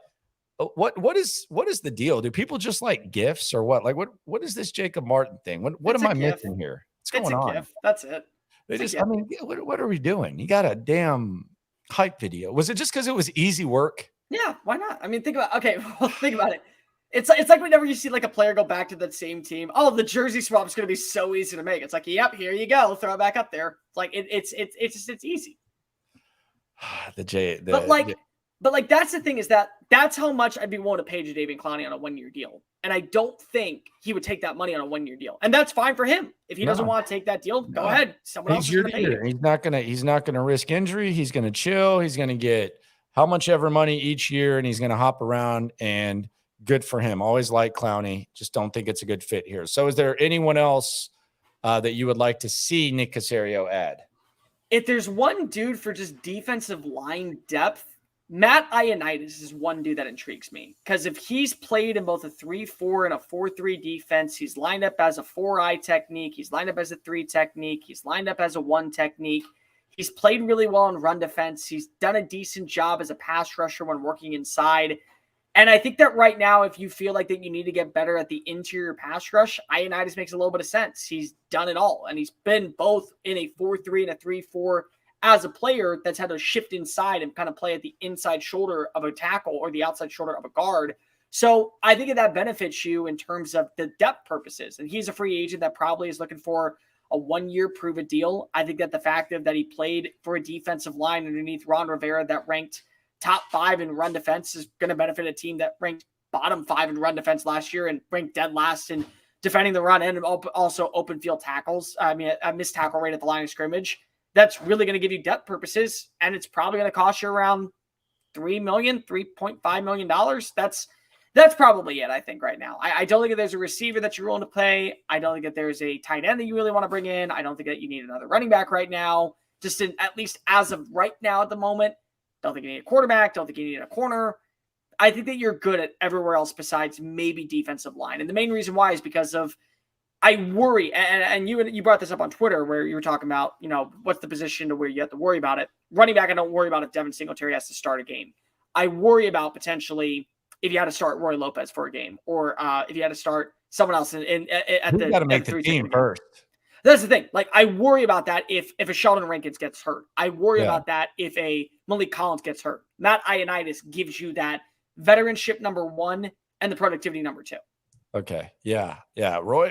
what is the deal? Do people just like gifts or what? Like what is this Jacob Martin thing? What am I missing here? What's going on? Gift. That's it. What are we doing? You got a damn hype video. Was it just because it was easy work? Yeah, why not? I mean, think about it. It's like whenever you see like a player go back to that same team, oh, the jersey swap is going to be so easy to make. It's like, yep, here you go, throw it back up there. It's like it's easy. But that's the thing is that's how much I'd be willing to pay Jadeveon Clowney on a 1 year deal, and I don't think he would take that money on a 1 year deal, and that's fine for him. If he doesn't want to take that deal, go ahead. Someone else is going to pay you. He's not gonna risk injury. He's gonna chill. He's gonna get how much ever money each year, and he's gonna hop around. And good for him. Always like Clowney. Just don't think it's a good fit here. So, is there anyone else that you would like to see Nick Caserio add? If there's one dude for just defensive line depth, Matt Ioannidis is one dude that intrigues me because if he's played in both a 3-4 and a 4-3 defense, he's lined up as a 4-eye technique, he's lined up as a 3 technique, he's lined up as a 1 technique. He's played really well in run defense. He's done a decent job as a pass rusher when working inside. And I think that right now, if you feel like that you need to get better at the interior pass rush, Ioannidis makes a little bit of sense. He's done it all, and he's been both in a 4-3 and a 3-4 as a player that's had to shift inside and kind of play at the inside shoulder of a tackle or the outside shoulder of a guard. So I think that benefits you in terms of the depth purposes. And he's a free agent that probably is looking for a 1 year prove it deal. I think that the fact that he played for a defensive line underneath Ron Rivera that ranked top 5 in run defense is going to benefit a team that ranked bottom 5 in run defense last year and ranked dead last in defending the run and also open field tackles. I mean, a missed tackle rate at the line of scrimmage. That's really going to give you depth purposes, and it's probably going to cost you around $3.5 million. That's probably it, I think, right now. I don't think that there's a receiver that you're willing to play. I don't think that there's a tight end that you really want to bring in. I don't think that you need another running back right now. At least as of right now at the moment, Don't think you need a quarterback. Don't think you need a corner. I think that you're good at everywhere else besides maybe defensive line. And the main reason why is because of I worry, and you brought this up on Twitter where you were talking about, what's the position to where you have to worry about it. Running back, I don't worry about if Devin Singletary has to start a game. I worry about potentially if you had to start Roy Lopez for a game, or if you had to start someone else at the. You got to make the team first. That's the thing. Like, I worry about that if a Sheldon Rankins gets hurt. I worry about that if a Malik Collins gets hurt. Matt Ioannidis gives you that veteranship number 1 and the productivity number 2. Okay. Yeah. Roy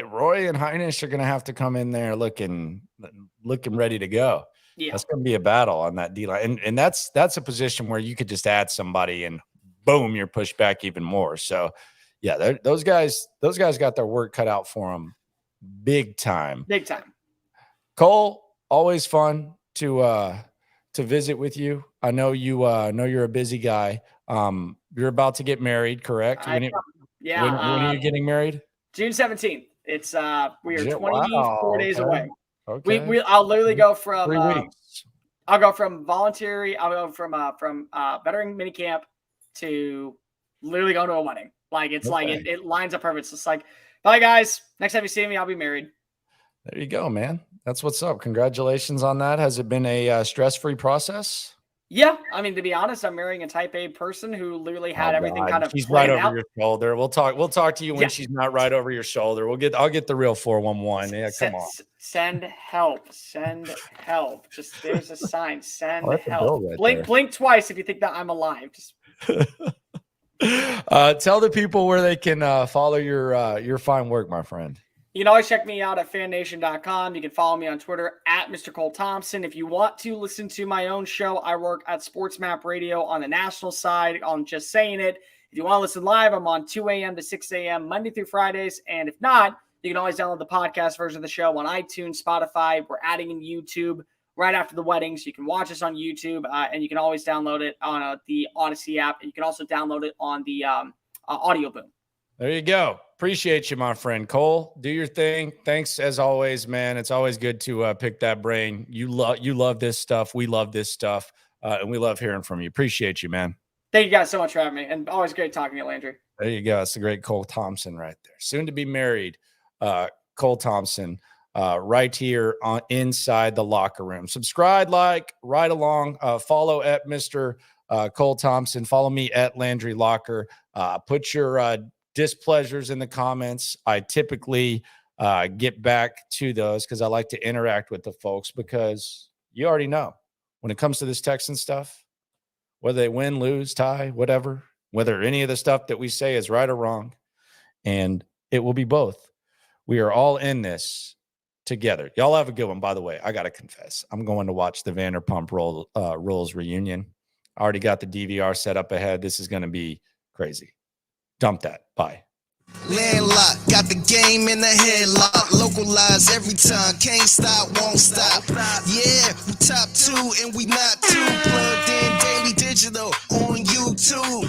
and Hinish are going to have to come in there looking ready to go. Yeah. That's going to be a battle on that D line. And that's a position where you could just add somebody and boom, you're pushed back even more. So yeah, those guys got their work cut out for them big time. Big time. Cole, always fun to visit with you. I know you're a busy guy. You're about to get married, correct? When are you getting married? June 17th. It's we are 24 days away. Okay. I'll literally go from 3 weeks. I'll go from voluntary. I'll go from veteran minicamp to literally going to a wedding. Like it's like it lines up perfect. It's just like, bye guys. Next time you see me, I'll be married. There you go, man. That's what's up. Congratulations on that. Has it been a stress-free process? Yeah, I mean, to be honest, I'm marrying a type A person who literally had everything kind of. She's right over your shoulder. We'll talk to you when she's not right over your shoulder. I'll get the real 411. Yeah, come on. Send help. Just there's a sign. Send help. Right blink twice if you think that I'm alive. Just tell the people where they can follow your fine work, my friend. You can always check me out at fannation.com. You can follow me on Twitter at Mr. Cole Thompson. If you want to listen to my own show, I work at Sports Map Radio on the national side on Just Saying It. If you want to listen live, I'm on 2 a.m. to 6 a.m. Monday through Fridays. And if not, you can always download the podcast version of the show on iTunes, Spotify. We're adding in YouTube right after the wedding, so you can watch us on YouTube. And you can always download it on the Odyssey app. And you can also download it on the Audio Boom. There you go. Appreciate you, my friend. Cole, do your thing. Thanks as always, man. It's always good to pick that brain. You love this stuff. We love this stuff. And we love hearing from you. Appreciate you, man. Thank you guys so much for having me. And always great talking to you, Landry. There you go. It's the great Cole Thompson right there. Soon to be married, Cole Thompson, right here on Inside the Locker Room. Subscribe, like, right along. Follow at Mr. Cole Thompson. Follow me at Landry Locker. Put your displeasures in the comments. I typically get back to those because I like to interact with the folks, because you already know when it comes to this Texan stuff, whether they win, lose, tie, whatever, whether any of the stuff that we say is right or wrong, and it will be both. We are all in this together. Y'all have a good one. By the way, I got to confess, I'm going to watch the Vanderpump Rules reunion. I already got the DVR set up ahead. This is going to be crazy. Dump that. Bye. Landlocked, got the game in the headlock. Localized every time, can't stop, won't stop. Yeah, we top 2 and we not 2. Plugged in daily digital on YouTube.